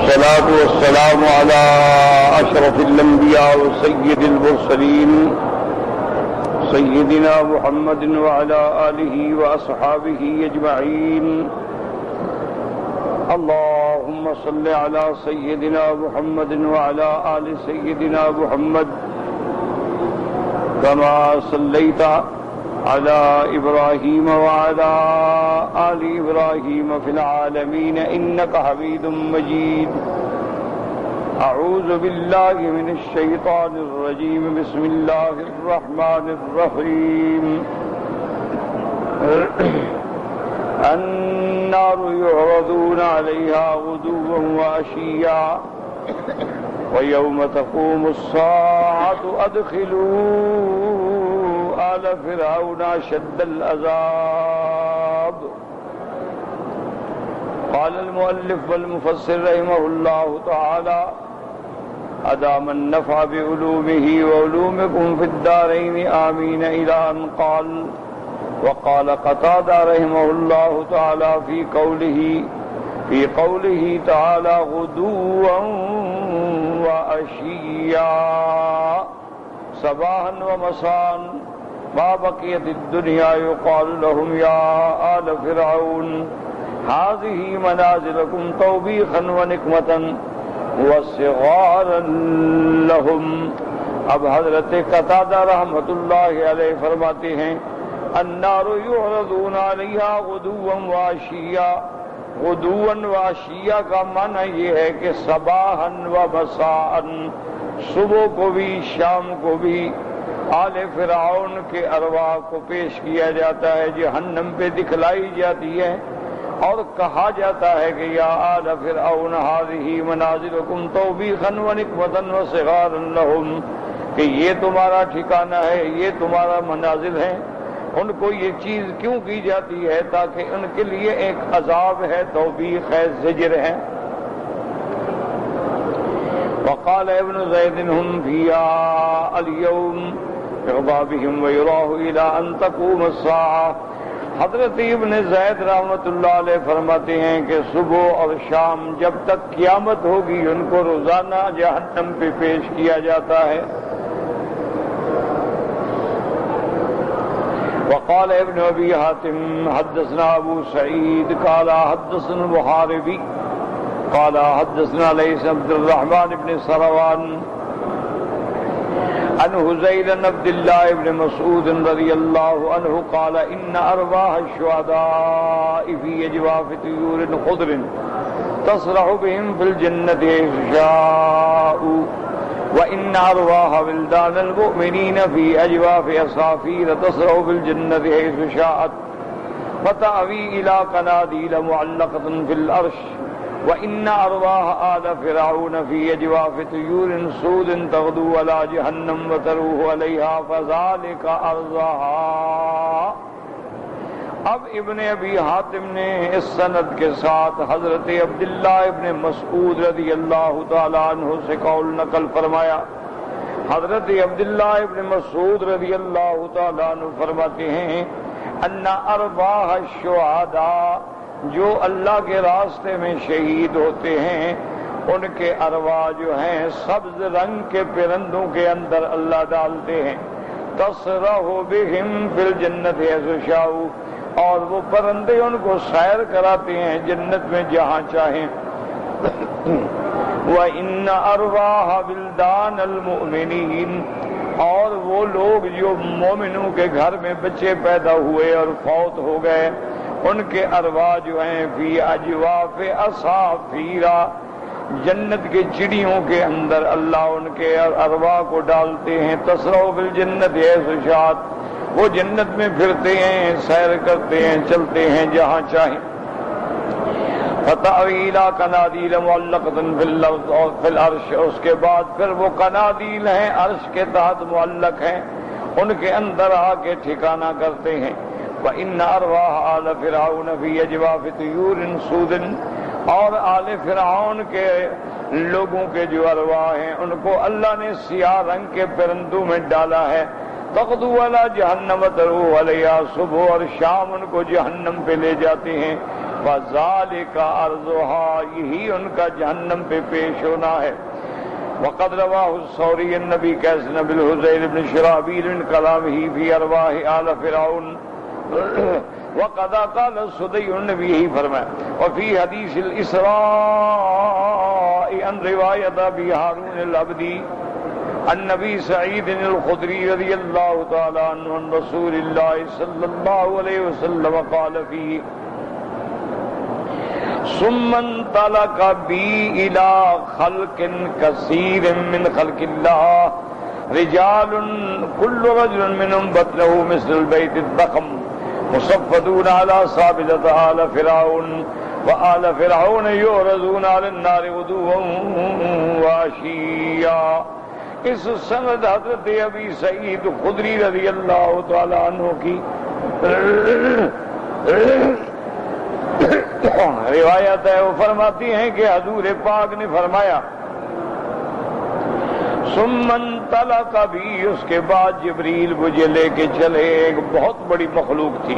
والصلاة والسلام على أشرف الأنبياء وسيد المرسلين سيدنا محمد وعلى آله وأصحابه أجمعين. اللهم صل على سيدنا محمد وعلى آل سيدنا محمد كما صليت على إبراهيم وعلى آل إبراهيم في العالمين إنك حميد مجيد. أعوذ بالله من الشيطان الرجيم. بسم الله الرحمن الرحيم. النار يعرضون عليها غدوا وعشيا ويوم تقوم الساعة أدخلوا آل فرعون أشد العذاب. قال المؤلف والمفسر رحمه الله تعالى أدام النفع بعلومه وعلومكم في الدارين آمين إلى أن قال. وقال قتادة رحمه الله تعالى في قوله تعالى غدوا وعشيا صباحا ومساء ما بقيت الدنيا يقال لهم يا آل فرعون هذه منازلكم توبيخا ونقمة وصغارا لهم. اب حضرت قتادہ رحمۃ اللہ علیہ فرماتے ہیں النار يعرضون عليها غدوا وعشيا. غدوا وعشيا کا معنی یہ ہے کہ صباحا ومساء، صبح کو بھی شام کو بھی آل فرعون کے ارواح کو پیش کیا جاتا ہے، جہنم پہ دکھلائی جاتی ہے اور کہا جاتا ہے کہ یا آل فرعون هذه منازلكم توبيخا ونقمة وصغارا لهم، کہ یہ تمہارا ٹھکانہ ہے، یہ تمہارا منازل ہے. ان کو یہ چیز کیوں کی جاتی ہے؟ تاکہ ان کے لیے ایک عذاب ہے، توبیخ ہے، زجر ہے. وقال ابن زید هم فيها اليوم يرضى بهم ويراه إلى أن تقوم الساعة. حضرت ابن زید رحمۃ اللہ علیہ فرماتے ہیں کہ صبح اور شام جب تک قیامت ہوگی ان کو روزانہ جہنم پہ پیش کیا جاتا ہے. وقال ابن ابی حاتم حدثنا ابو سعید قال حدثنا المحاربی قال حدثنا ليس عبد الرحمن بن سروان عن حذيل بن عبد الله بن مسعود رضي الله عنه قال إن أرواح الشهداء في أجواف طيور خضر تسرح بهم في الجنة حيث شاءوا وإن أرواح ولدان المؤمنين في أجواف عصافير تسرح في الجنة حيث شاءت فتأوي إلى قناديل معلقة في العرش وَإِنَّ أَرْوَاحَ آلَ فِرْعَوْنَ فِي أَجْوَافِ طُيُورٍ سُودٍ تَغْدُو عَلَى جَهَنَّمَ وَتَرُوحُ عَلَيْهَا فَذَلِكَ أَرْضَهَا. اب ابن ابی حاتم نے اس سند کے ساتھ حضرت عبداللہ ابن مسعود رضی اللہ تعالیٰ عنہ سے قول نقل فرمایا. حضرت عبداللہ ابن مسعود رضی اللہ تعالیٰ عنہ فرماتے ہیں ان ارواح الشہداء، جو اللہ کے راستے میں شہید ہوتے ہیں ان کے ارواح جو ہیں سبز رنگ کے پرندوں کے اندر اللہ ڈالتے ہیں. تسرح بہم فی الجنت حیث شاءوا، اور وہ پرندے ان کو سیر کراتے ہیں جنت میں جہاں چاہیں. وَإِنَّ أَرْوَاحَ وِلْدَانَ الْمُؤْمِنِينَ، اور وہ لوگ جو مومنوں کے گھر میں بچے پیدا ہوئے اور فوت ہو گئے ان کے ارواح جو ہیں فی اجواف عصافیرا، جنت کے چڑیوں کے اندر اللہ ان کے ارواح کو ڈالتے ہیں. تسرح بالجنت حیث شاءت، وہ جنت میں پھرتے ہیں، سیر کرتے ہیں، چلتے ہیں جہاں چاہیں. فتأوی الی قنادیل معلقۃ فی العرش، اس کے بعد پھر وہ قنادیل ہیں عرش کے تحت معلق ہیں، ان کے اندر آ کے ٹھکانہ کرتے ہیں. وَإِنَّ أَرْوَاحَ آلَ فِرْعَوْنَ فِي أَجْوَافِ طُيُورٍ سُودٍ، اور آل فرعون کے لوگوں کے جو ارواح ہیں ان کو اللہ نے سیاہ رنگ کے پرندوں میں ڈالا ہے. تغدو علی جہنم وتروح علیہا، صبح اور شام ان کو جہنم پہ لے جاتے ہیں. فذالک عرضها، یہی ان کا جہنم پہ پیش ہونا ہے۔ وقد رواه الثوری النبی کیسن بالحزیل بن شرابیل من کلامہ فی ارواح آل فرعون، وقد قال السدی النبی یہی فرمایا۔ وفی حدیث الاسراء ان روایت ابی ہارون العبدی النبی سعید الخدری رضی اللہ تعالی عنہ عن رسول اللہ صلی اللہ علیہ وسلم قال فی ثم انطلق بی الى خلق کثیر من خلق اللہ رجال كل رجل منهم بطنه مثل البيت الضخم مصفدون على سابلة آل فرعون وآل فرعون يعرضون على النار غدوا وعشيا۔ اس سند حضرت ابی سعید خدری رضی اللہ تعالی عنہ کی روایت ہے، وہ فرماتی ہیں کہ حضور پاک نے فرمایا ثم انطلق بی، اس کے بعد جبریل مجھے لے کے چلے۔ ایک بہت بڑی مخلوق تھی،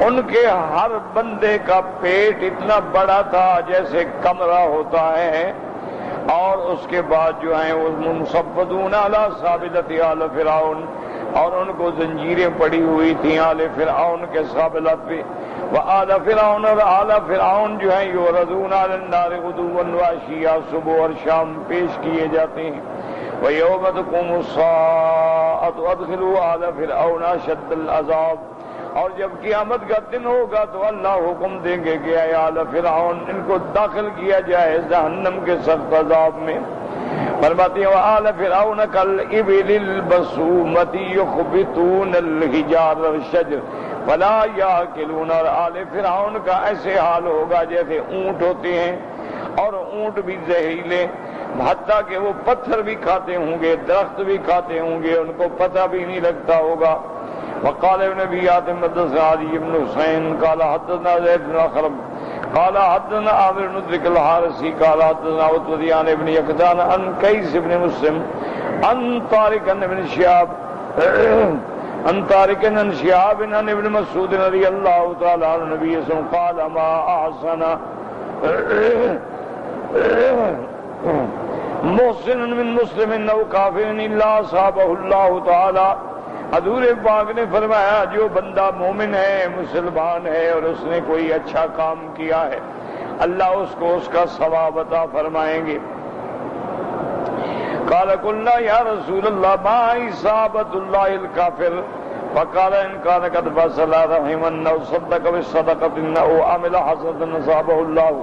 ان کے ہر بندے کا پیٹ اتنا بڑا تھا جیسے کمرہ ہوتا ہے، اور اس کے بعد جو ہیں وہ مصفدون علی سابلۃ آل فرعون، اور ان کو زنجیریں پڑی ہوئی تھیں آل فرعون کے سابلت پہ، وآل فرعون، اور آل فرعون جو ہیں یعرضون علی النار غدوا وعشیا، صبح اور شام پیش کیے جاتے ہیں۔ وَيَوْمَ تَقُومُ السَّاعَةُ أَدْخِلُوا آلَ فِرْعَوْنَ أَشَدَّ الْعَذَابِ، اور جب قیامت کا دن ہوگا تو اللہ حکم دیں گے کہ اے آل فرعون ان کو داخل کیا جائے جہنم کے سخت عذاب میں۔ فرماتے ہیں وآل فرعون کالإبل البصومۃ یخبطون الحجار والشجر فلا یاکلون، اور آل فرعون کا ایسے حال ہوگا جیسے اونٹ ہوتے ہیں، اور اونٹ بھی زہریلے، حتیٰ کہ وہ پتھر بھی کھاتے ہوں گے، درخت بھی کھاتے ہوں گے، ان کو پتہ بھی نہیں لگتا ہوگا۔ وقال ابن ابي حاتم حدثنا علي بن حسين قال حدثنا زيد بن اخرم قال حدثنا عامر بن ذكر الحارثي قال حدثنا عتبة بن يقظان عن قيس بن مسلم عن طارق بن شهاب عن طارق بن شهاب عن ابن مسعود رضي الله تعالى عنه النبي صلى الله عليه وسلم قال ما احسن محسن من مسلم انه کافر الا اصابه الله تعالى۔ حضور پاک نے فرمایا جو بندہ مومن ہے، مسلمان ہے، اور اس نے کوئی اچھا کام کیا ہے، اللہ اس کو اس کا ثواب عطا فرمائیں گے۔ قال قلنا یا رسول اللہ ما اصابت اللہ الکافر، فقال ان كان قد بصل رحما او صدق بالصدقه انه عمل حسنه اصابه الله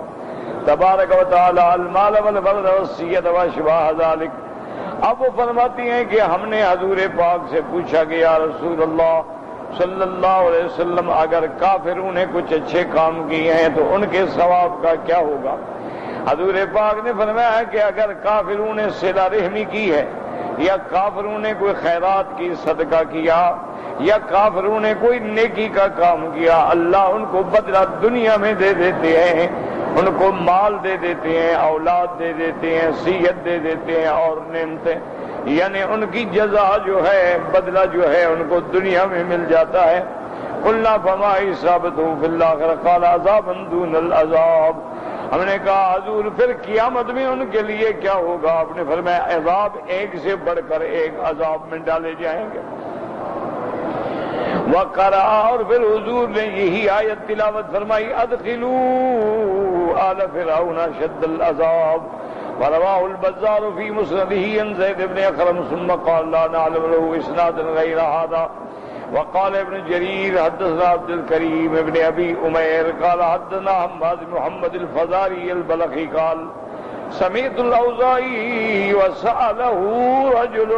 تبارک و تعالی المال والولد والسیئۃ واشباہ ذلك۔ اب وہ فرماتی ہیں کہ ہم نے حضور پاک سے پوچھا کہ یا رسول اللہ صلی اللہ علیہ وسلم اگر کافروں نے کچھ اچھے کام کیے ہیں تو ان کے ثواب کا کیا ہوگا؟ حضور پاک نے فرمایا کہ اگر کافروں نے صلہ رحمی کی ہے، یا کافروں نے کوئی خیرات کی، صدقہ کیا، یا کافروں نے کوئی نیکی کا کام کیا، اللہ ان کو بدلہ دنیا میں دے دیتے ہیں، ان کو مال دے دیتے ہیں، اولاد دے دیتے ہیں، صحت دے دیتے ہیں اور نعمتیں، یعنی ان کی جزا جو ہے، بدلہ جو ہے ان کو دنیا میں مل جاتا ہے۔ قلنا فما حسابته فی الآخرہ قال عذابا دون العذاب۔ ہم نے کہا حضور پھر قیامت میں ان کے لیے کیا ہوگا؟ آپ نے فرمایا عذاب ایک سے بڑھ کر ایک عذاب میں ڈالے جائیں گے۔ وقرأ، اور پھر حضور نے یہی آیت تلاوت فرمائی ادخلوا آل فرعون شد العذاب، ورواه البزار في مسنده عن زيد بن اخرم ثم قال لا نعلم له اسنادا غير هذا۔ وقال ابن جرير حدثنا عبد الكريم ابن ابي امير قال حدثنا حماد محمد الفزاري البلخي قال سمعت الاوزاعي وسأله رجل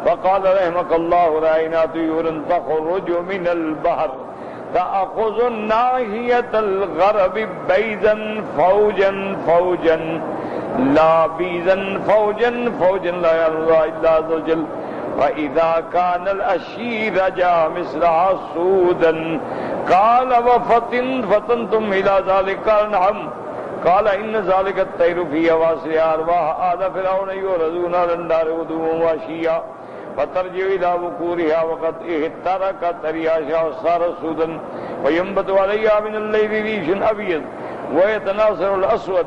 فقال رحمك الله رأينا طيورا تخرج من البحر تأخذ ناحية الغرب بيزا فوجا فوجا لا بيزا فوجا فوجا لا يرضى إلا عز وجل، فإذا كان الأشير جاء مثلها سودا قال وفتنتم إلى ذلك قال نعم، قال إن ذلك الطير في أواصر أرواح آل فرعون يعرضون على النار غدوا وعشيا فترجع إلى بكورها وقد احترقت رياشها وصار سودا وينبت عليها من الليل ريش أبيض ويتناثر الأسود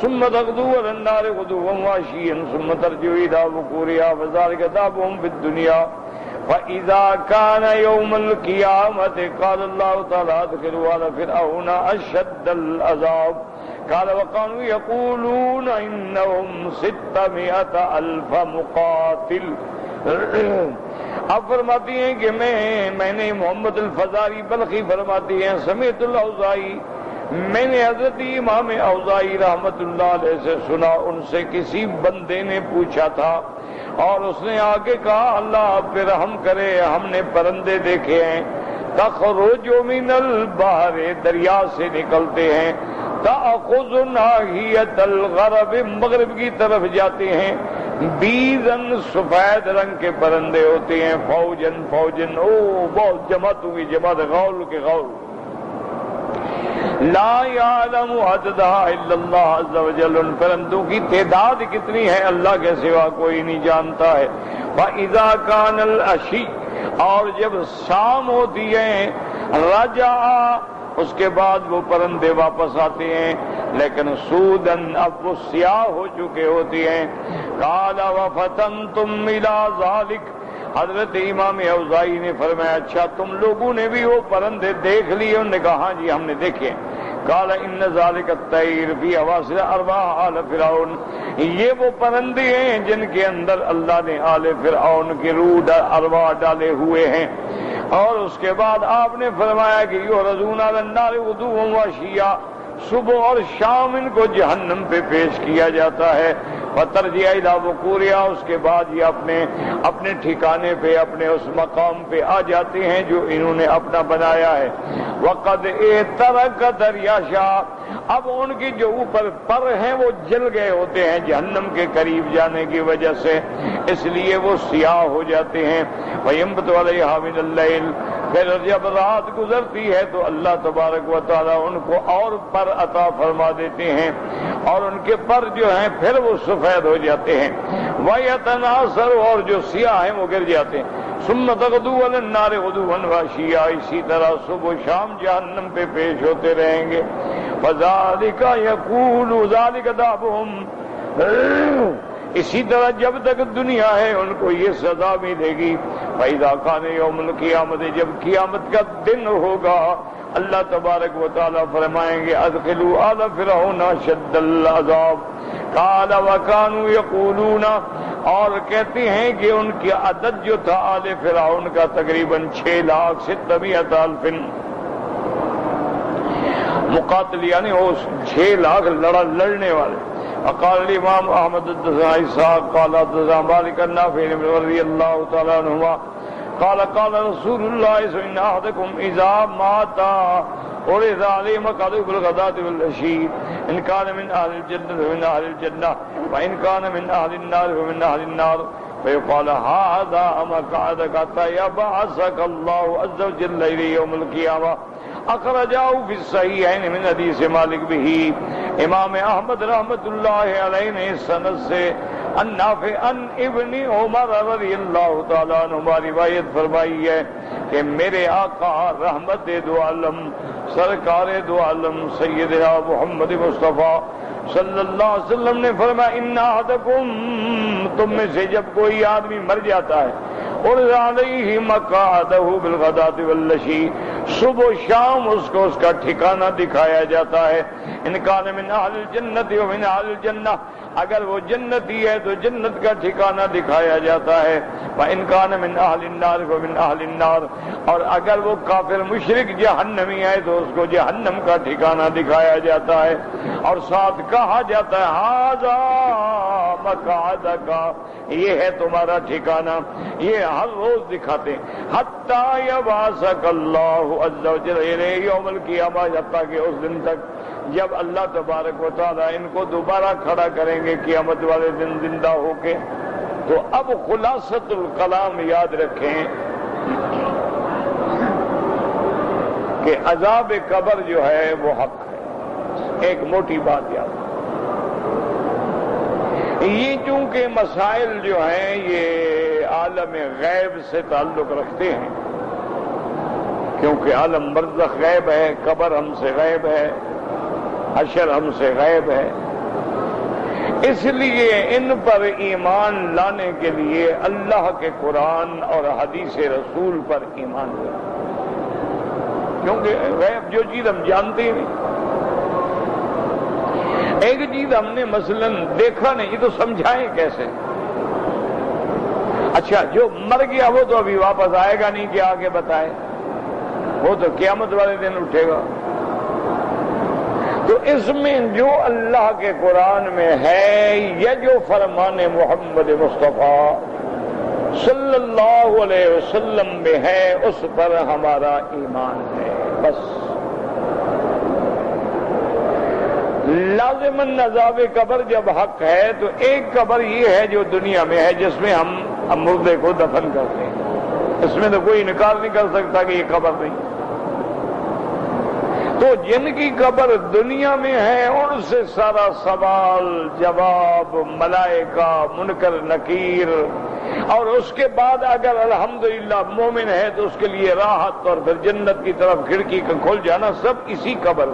ثم تغدو على النار غدوا وعشيا ثم ترجع إلى بكورها فذلك دابهم في الدنيا فإذا كان يوم القيامة قال الله تعالى ادخلوا على فرعون أشد العذاب قال وكانوا يقولون إنهم 600,000 مقاتل. اب فرماتی ہیں کہ میں نے محمد الفزاری بلخی فرماتی ہیں سمیت الاوزاعی، میں نے حضرت امام اوزاعی رحمت اللہ علیہ سے سنا، ان سے کسی بندے نے پوچھا تھا اور اس نے آگے کہا اللہ آپ پہ رحم کرے، ہم نے پرندے دیکھے ہیں تخرج من البحر، دریا سے نکلتے ہیں، تأخذ ناحیت الغرب، مغرب کی طرف جاتے ہیں، بیزن سفید رنگ کے پرندے ہوتے ہیں، فوجن فوجن، او بہت جماعتوں کی جماعت، غول کے غول، لا یعلم عددها الا اللہ عز وجل، ان پرندوں کی تعداد کتنی ہے اللہ کے سوا کوئی نہیں جانتا ہے. فاذا كان العشی، اور جب شام ہوتی ہے، رجع، اس کے بعد وہ پرندے واپس آتے ہیں لیکن سودن، اب وہ سیاہ ہو چکے ہوتے ہیں. قال وفتنتم الى ذلك، حضرت امام اوزاعی نے فرمایا اچھا تم لوگوں نے بھی وہ پرندے دیکھ لیے؟ انہوں نے کہا ہاں جی ہم نے دیکھے. قال ان ذلك الطير في حواصل ارواح آل فرعون، یہ وہ پرندے ہیں جن کے اندر اللہ نے آل فرعون کی روح ارواح ڈالے ہوئے ہیں. اور اس کے بعد آپ نے فرمایا کہ یعرضون علی النار غدوا وعشیا، صبح اور شام ان کو جہنم پہ پیش کیا جاتا ہے. فترجع الی بکورہا، اس کے بعد یہ اپنے ٹھکانے پہ، اپنے اس مقام پہ آ جاتے ہیں جو انہوں نے اپنا بنایا ہے. وقد احترقت رياشها، اب ان کی جو اوپر پر ہیں وہ جل گئے ہوتے ہیں جہنم کے قریب جانے کی وجہ سے، اس لیے وہ سیاہ ہو جاتے ہیں. وَيَنبَتُ عَلَيْهَا مِنَ اللَّيْلِ، پھر جب رات گزرتی ہے تو اللہ تبارک و تعالی ان کو اور پر عطا فرما دیتے ہیں اور ان کے پر جو ہیں پھر وہ سفید ہو جاتے ہیں. وَيَتَنَاثَرُ، اور جو سیاہ ہیں وہ گر جاتے ہیں. ثُمَّ تَغْدُو عَلَى النَّارِ غُدُوًّا وَعَشِيًّا، اسی طرح صبح و شام جہنم پہ پیش ہوتے رہیں گے. فَذَلِكَ يَقُولُ ذَلِكَ دَعْبُهُمْ، اسی طرح جب تک دنیا ہے ان کو یہ سزا ملے گی. فَإِذَا كَانَ يَوْمُ الْقِيَامَةِ، جب قیامت کا دن ہوگا اللہ تبارک و تعالیٰ فرمائیں گے ادخلوا آل فرعون اشد العذاب. قال وكانوا يقولون، اور کہتے ہیں کہ ان کی عدد جو تھا آل فرعون کا تقریباً 6,600,000 مقاتل، یعنی وہ 6 لاکھ لڑنے والے. وقال الامام احمد حدثنا اسحاق قال حدثنا مالك النافع رضي الله تعالى عنهما قال قال رسول الله صلى الله عليه وسلم احدكم اذا مات عرض عليه مقعده بالغداة والعشي، ان كان من اهل الجنة فمن اهل الجنة وان كان من اهل النار فمن اهل النار، فيقال هذا مقعدك حتى يبعثك الله عز وجل اليه يوم القيامة. اخرجاه في الصحيحين من حدیث مالک به. امام احمد رحمت اللہ علیہ نے سند سے نافع عن ابن عمر رضی اللہ تعالیٰ عنہما روایت فرمائی ہے کہ میرے آقا رحمت دو عالم سرکار دو عالم سیدنا محمد مصطفیٰ صلی اللہ علیہ وسلم نے فرمایا ان احدکم، تم میں سے جب کوئی آدمی مر جاتا ہے عرض علیہ مقعدہ بالغداۃ والعشی، صبح و شام اس کو اس کا ٹھکانہ دکھایا جاتا ہے. ان کان من اہل الجنت ومن اہل الجنہ، اگر وہ جنتی ہے تو جنت کا ٹھکانہ دکھایا جاتا ہے. وان کان من اہل النار ومن اہل النار، اور اگر وہ کافر مشرک جہنمی ہے تو اس کو جہنم کا ٹھکانہ دکھایا جاتا ہے اور ساتھ کہا جاتا ہے ھذا مقعدک، یہ ہے تمہارا ٹھکانہ. یہ ہر روز دکھاتے ہیں حتی یبعثک اللہ عز وجل الیہ یوم القیامہ، حتیٰ کہ اس دن تک جب اللہ تبارک و تعالیٰ ان کو دوبارہ کھڑا کریں گے قیامت والے دن زندہ ہو کے. تو اب خلاصۃ الکلام یاد رکھیں کہ عذاب قبر جو ہے وہ حق ہے. ایک موٹی بات یاد، یہ چونکہ مسائل جو ہیں یہ عالم غیب سے تعلق رکھتے ہیں، کیونکہ عالم برزخ غیب ہے، قبر ہم سے غیب ہے، حشر ہم سے غیب ہے، اس لیے ان پر ایمان لانے کے لیے اللہ کے قرآن اور حدیث رسول پر ایمان لانا، کیونکہ غیب جو چیز ہم جانتے ہی نہیں، ایک چیز ہم نے مثلا دیکھا نہیں تو سمجھائیں کیسے؟ اچھا جو مر گیا وہ تو ابھی واپس آئے گا نہیں کہ آگے بتائے، وہ تو قیامت والے دن اٹھے گا۔ تو اس میں جو اللہ کے قرآن میں ہے یا جو فرمان محمد مصطفیٰ صلی اللہ علیہ وسلم میں ہے اس پر ہمارا ایمان ہے، بس۔ لازماً عذاب قبر جب حق ہے تو ایک قبر یہ ہے جو دنیا میں ہے جس میں ہم مردے کو دفن کرتے ہیں، اس میں تو کوئی انکار نہیں کر سکتا کہ یہ قبر نہیں۔ تو جن کی قبر دنیا میں ہے ان سے سارا سوال جواب، ملائکہ، منکر نکیر، اور اس کے بعد اگر الحمدللہ مومن ہے تو اس کے لیے راحت اور پھر جنت کی طرف کھڑکی کا کھل جانا، سب اسی قبر۔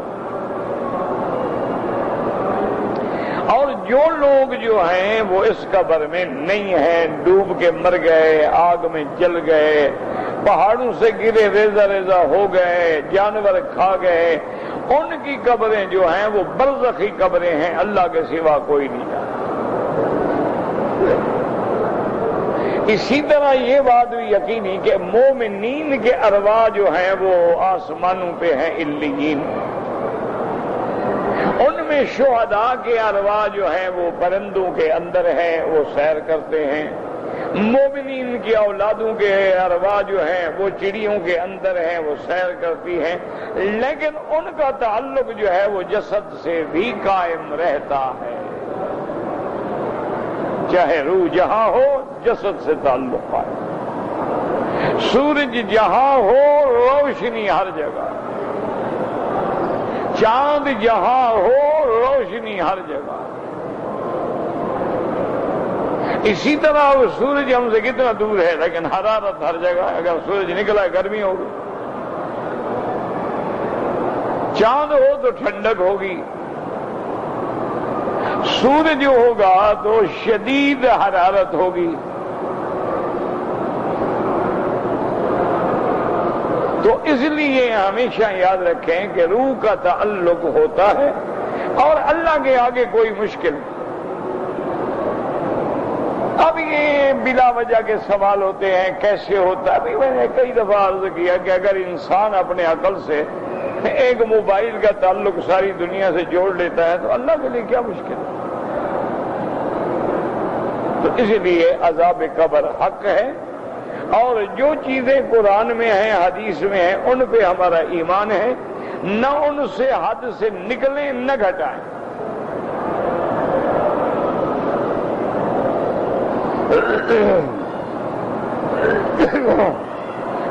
اور جو لوگ جو ہیں وہ اس قبر میں نہیں ہیں، ڈوب کے مر گئے، آگ میں جل گئے، پہاڑوں سے گرے ریزہ ریزہ ہو گئے، جانور کھا گئے، ان کی قبریں جو ہیں وہ برزخی قبریں ہیں، اللہ کے سوا کوئی نہیں جانتا۔ اسی طرح یہ بات بھی یقینی کہ مومنین کے ارواح جو ہیں وہ آسمانوں پہ ہیں، علیین، ان میں شہداء کے ارواح جو ہیں وہ پرندوں کے اندر ہیں، وہ سیر کرتے ہیں، مومنین کی اولادوں کے ارواح جو ہیں وہ چڑیوں کے اندر ہیں، وہ سیر کرتی ہیں، لیکن ان کا تعلق جو ہے وہ جسد سے بھی قائم رہتا ہے، چاہے روح جہاں ہو جسد سے تعلق قائم، سورج جہاں ہو روشنی ہر جگہ، چاند جہاں ہو روشنی ہر جگہ۔ اسی طرح وہ سورج ہم سے کتنا دور ہے لیکن حرارت ہر جگہ، اگر سورج نکلا ہے گرمی ہوگی، چاند ہو تو ٹھنڈک ہوگی، سورج ہوگا تو شدید حرارت ہوگی۔ تو اس لیے ہمیشہ یاد رکھیں کہ روح کا تعلق ہوتا ہے اور اللہ کے آگے کوئی مشکل نہیں۔ اب یہ بلا وجہ کے سوال ہوتے ہیں کیسے ہوتا ہے؟ میں نے کئی دفعہ عرض کیا کہ اگر انسان اپنے عقل سے ایک موبائل کا تعلق ساری دنیا سے جوڑ لیتا ہے تو اللہ کے لیے کیا مشکل ہے؟ تو اس لیے عذاب قبر حق ہے، اور جو چیزیں قرآن میں ہیں، حدیث میں ہیں، ان پہ ہمارا ایمان ہے، نہ ان سے حد سے نکلیں نہ گھٹائیں۔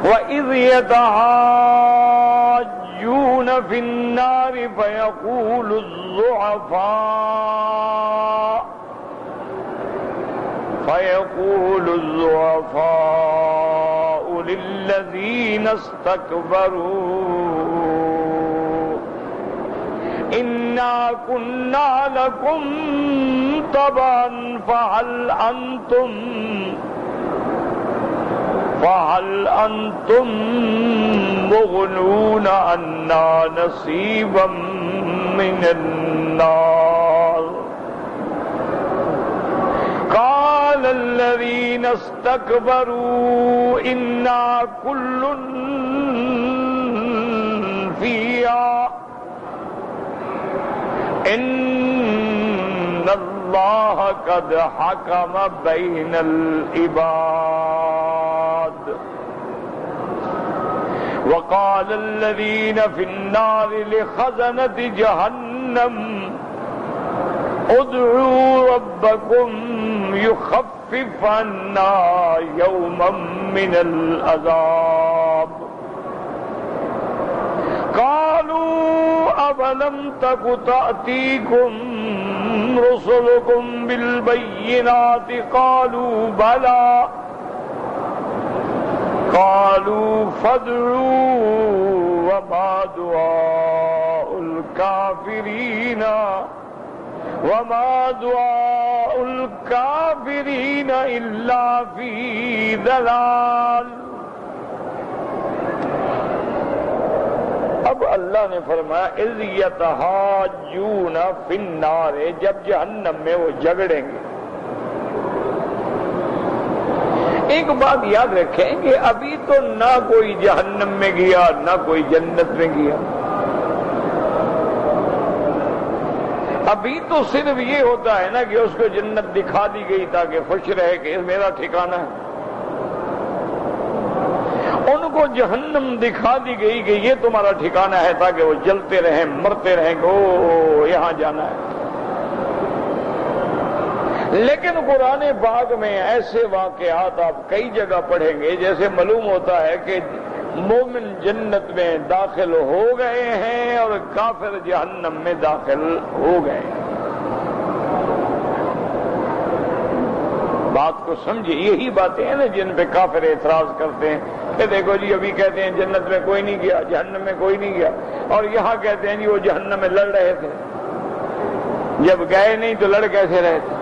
وَإِذْ يَتَحَاجُّونَ فِي النَّارِ فَيَقُولُ الضُّعَفَاءُ لِلَّذِينَ اسْتَكْبَرُوا إِنَّا كُنَّا لَكُمْ تَبَعًا فَهَلْ أَنْتُمْ مُغْنُونَ عَنَّا نَصِيبًا مِّنَ النَّارِ قَالَ الَّذِينَ اسْتَكْبَرُوا إِنَّا كُلٌّ فِيهَا إِنَّ اللَّهَ قَدْ حَكَمَ بَيْنَ الْعِبَادِ وَقَالَ الَّذِينَ فِي النَّارِ لِخَزَنَةِ جَهَنَّمَ ادعوا ربكم يخفف عنا يوما من العذاب قالوا أولم تك تأتيكم رسلكم بالبينات قالوا بلى قالوا فادعوا وما دعاء الكافرين إلا في ضلال. اب اللہ نے فرمایا اذ یتحاجون فی النار، جب جہنم میں وہ جھگڑیں گے. ایک بات یاد رکھیں کہ ابھی تو نہ کوئی جہنم میں گیا نہ کوئی جنت میں گیا. ابھی تو صرف یہ ہوتا ہے نا کہ اس کو جنت دکھا دی گئی تاکہ خوش رہے کہ میرا ٹھکانہ ہے. ان کو جہنم دکھا دی گئی کہ یہ تمہارا ٹھکانہ ہے تاکہ وہ جلتے رہیں مرتے رہیں کہ او یہاں جانا ہے. لیکن قرآن پاک میں ایسے واقعات آپ کئی جگہ پڑھیں گے جیسے معلوم ہوتا ہے کہ مومن جنت میں داخل ہو گئے ہیں اور کافر جہنم میں داخل ہو گئے ہیں. بات کو سمجھے، یہی باتیں ہیں نا جن پہ کافر اعتراض کرتے ہیں کہ دیکھو جی ابھی کہتے ہیں جنت میں کوئی نہیں گیا، جہنم میں کوئی نہیں گیا، اور یہاں کہتے ہیں جی وہ جہنم میں لڑ رہے تھے. جب گئے نہیں تو لڑ کیسے رہے تھے؟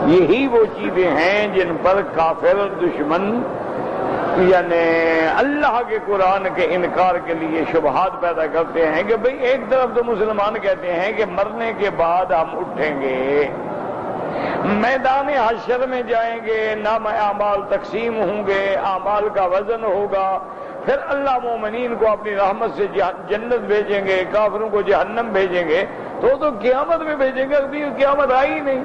یہی وہ چیزیں ہیں جن پر کافر دشمن یعنی اللہ کے قرآن کے انکار کے لیے شبہات پیدا کرتے ہیں کہ بھئی ایک طرف تو مسلمان کہتے ہیں کہ مرنے کے بعد ہم اٹھیں گے، میدان حشر میں جائیں گے، نام اعمال تقسیم ہوں گے، اعمال کا وزن ہوگا، پھر اللہ مومنین کو اپنی رحمت سے جنت بھیجیں گے، کافروں کو جہنم بھیجیں گے. تو قیامت میں بھیجیں گے، ابھی قیامت آئی ہی نہیں.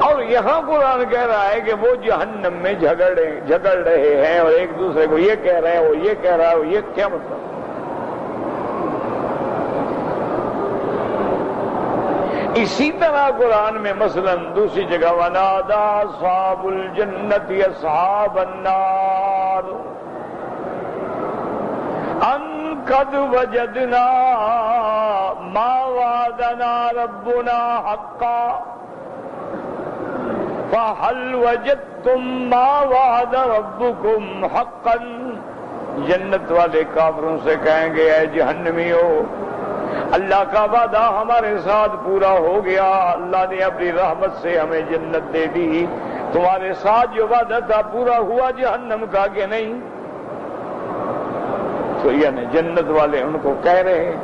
اور یہاں قرآن کہہ رہا ہے کہ وہ جہنم میں جھگڑ رہے ہیں اور ایک دوسرے کو یہ کہہ رہے ہیں، وہ یہ کہہ رہا ہے، وہ یہ کیا مطلب؟ اسی طرح قرآن میں مثلا دوسری جگہ وَنَادَى أَصْحَابُ الْجَنَّةِ أَصْحَابَ النَّارِ أَن قَدْ وَجَدْنَا مَا وَعَدَنَا رَبُّنَا حَقًّا فَهَلْ وَجَدتُّم مَّا وَعَدَ رَبُّكُمْ حَقًّا. جنت والے کافروں سے کہیں گے اے جہنمیوں، اللہ کا وعدہ ہمارے ساتھ پورا ہو گیا، اللہ نے اپنی رحمت سے ہمیں جنت دے دی، تمہارے ساتھ جو وعدہ تھا پورا ہوا جہنم کا کہ نہیں؟ تو یعنی جنت والے ان کو کہہ رہے ہیں.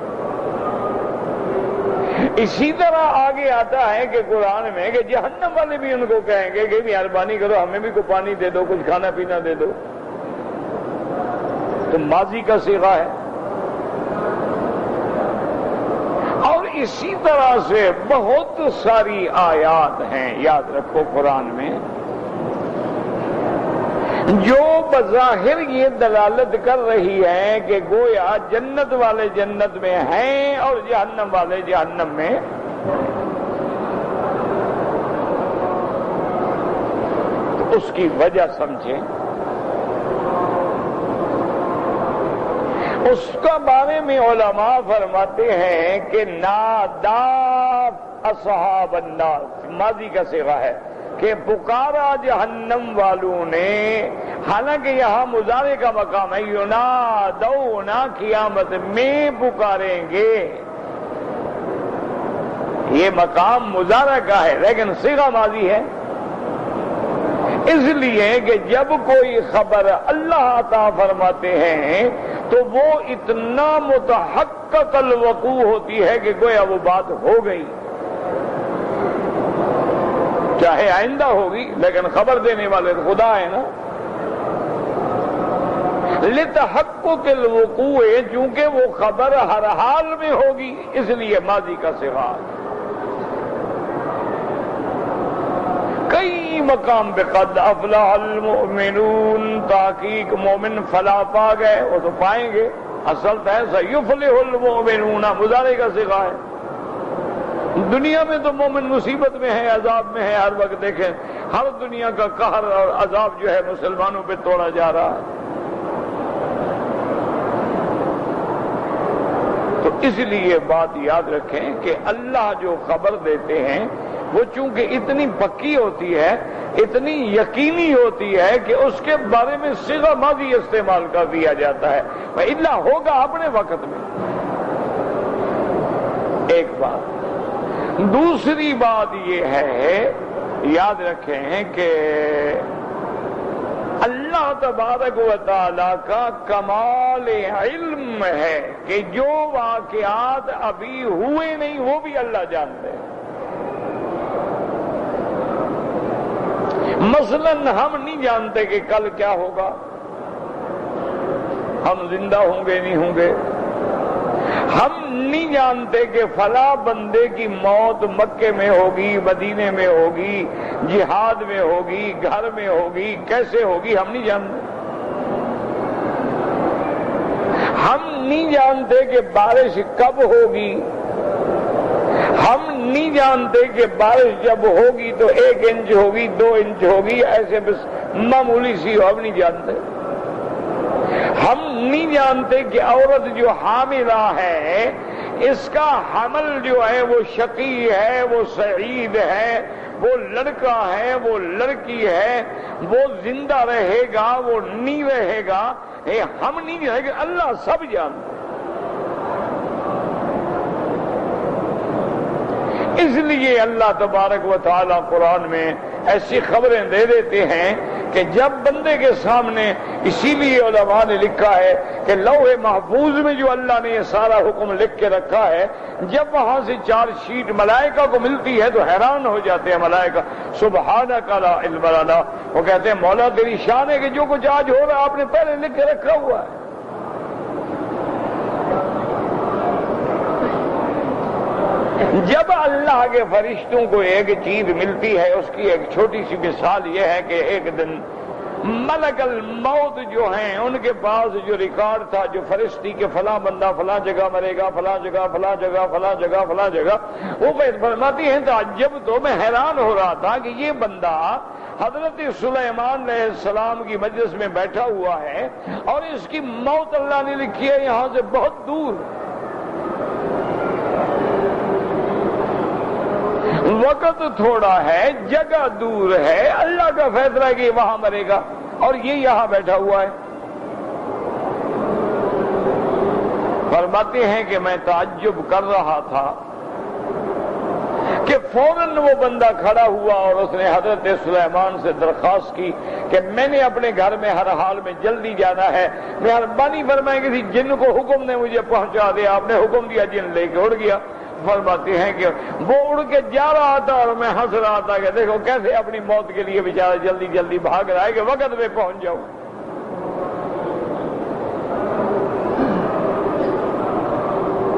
اسی طرح آگے آتا ہے کہ قرآن میں کہ جہنم والے بھی ان کو کہیں گے کہ مہربانی کرو ہمیں بھی کوئی پانی دے دو، کچھ کھانا پینا دے دو. تو ماضی کا صیغہ ہے. اور اسی طرح سے بہت ساری آیات ہیں یاد رکھو قرآن میں جو بظاہر یہ دلالت کر رہی ہیں کہ گویا جنت والے جنت میں ہیں اور جہنم والے جہنم میں. تو اس کی وجہ سمجھیں. اس کا بارے میں علماء فرماتے ہیں کہ نادا اصحاب النار ماضی کا صیغہ ہے کہ پکارا جہنم والوں نے، حالانکہ یہاں مضارع کا مقام ہے، ینادونا قیامت میں پکاریں گے. یہ مقام مضارع کا ہے لیکن صیغہ ماضی ہے، اس لیے کہ جب کوئی خبر اللہ عطا فرماتے ہیں تو وہ اتنا متحقق الوقوع ہوتی ہے کہ گویا وہ بات ہو گئی، چاہے آئندہ ہوگی لیکن خبر دینے والے تو خدا ہے نا. لتحقق الوقوع، چونکہ وہ خبر ہر حال میں ہوگی اس لیے ماضی کا صیغہ. کئی مقام پہ قد افلح المؤمنون، تحقیق مومن فلاح پا گئے، وہ تو پائیں گے. اصل تو ہے سیفلح المؤمنون، مضارع کا صیغہ ہے. دنیا میں تو مومن مصیبت میں ہے، عذاب میں ہے، ہر وقت دیکھیں ہر دنیا کا قہر اور عذاب جو ہے مسلمانوں پہ توڑا جا رہا ہے. تو اس لیے بات یاد رکھیں کہ اللہ جو خبر دیتے ہیں وہ چونکہ اتنی پکی ہوتی ہے، اتنی یقینی ہوتی ہے کہ اس کے بارے میں صیغہ ماضی استعمال کر دیا جاتا ہے، الا ہوگا اپنے وقت میں۔ ایک بات۔ دوسری بات یہ ہے، یاد رکھیں کہ اللہ تبارک و تعالی کا کمال علم ہے کہ جو واقعات ابھی ہوئے نہیں وہ بھی اللہ جانتے ہیں۔ مثلا ہم نہیں جانتے کہ کل کیا ہوگا، ہم زندہ ہوں گے نہیں ہوں گے، ہم نہیں جانتے کہ فلاں بندے کی موت مکے میں ہوگی، مدینے میں ہوگی، جہاد میں ہوگی، گھر میں ہوگی، کیسے ہوگی، ہم نہیں جانتے۔ ہم نہیں جانتے کہ بارش کب ہوگی، ہم نہیں جانتے کہ بارش جب ہوگی تو 1 انچ ہوگی، 2 انچ ہوگی، ایسے بس معمولی سی ہو، ہم نہیں جانتے۔ ہم نہیں جانتے کہ عورت جو حاملہ ہے اس کا حمل جو ہے وہ شقی ہے، وہ سعید ہے، وہ لڑکا ہے، وہ لڑکی ہے، وہ زندہ رہے گا، وہ نہیں رہے گا، ہم نہیں رہے گا، اللہ سب جانتا ہے۔ اس لیے اللہ تبارک و تعالی قرآن میں ایسی خبریں دے دیتے ہیں کہ جب بندے کے سامنے، اسی لیے علماء نے لکھا ہے کہ لوح محفوظ میں جو اللہ نے یہ سارا حکم لکھ کے رکھا ہے، جب وہاں سے 4 شیٹ ملائکہ کو ملتی ہے تو حیران ہو جاتے ہیں ملائکہ، سبحانک لا علم لنا، وہ کہتے ہیں مولا تیری شان ہے کہ جو کچھ آج ہو رہا ہے آپ نے پہلے لکھ کے رکھا ہوا ہے۔ جب اللہ کے فرشتوں کو ایک چیز ملتی ہے، اس کی ایک چھوٹی سی مثال یہ ہے کہ ایک دن ملک الموت جو ہیں ان کے پاس جو ریکارڈ تھا، جو فرشتی کے فلاں بندہ فلاں جگہ مرے گا، فلاں جگہ فلاں جگہ فلاں جگہ فلاں جگہ، وہ فرماتی ہیں تعجب تو میں حیران ہو رہا تھا کہ یہ بندہ حضرت سلیمان علیہ السلام کی مجلس میں بیٹھا ہوا ہے اور اس کی موت اللہ نے لکھی ہے یہاں سے بہت دور، وقت تھوڑا ہے، جگہ دور ہے، اللہ کا فیصلہ ہے کہ وہاں مرے گا اور یہ یہاں بیٹھا ہوا ہے۔ فرماتے ہیں کہ میں تعجب کر رہا تھا کہ فوراً وہ بندہ کھڑا ہوا اور اس نے حضرت سلیمان سے درخواست کی کہ میں نے اپنے گھر میں ہر حال میں جلدی جانا ہے، مہربانی فرمائیں کسی جن کو حکم نے مجھے پہنچا دیا، آپ نے حکم دیا، جن لے کے اڑ گیا۔ فرماتے ہیں کہ وہ اڑ کے جا رہا تھا اور میں ہنس رہا تھا کہ دیکھو کیسے اپنی موت کے لیے بیچارہ جلدی جلدی بھاگ رہا ہے کہ وقت میں پہنچ جاؤں۔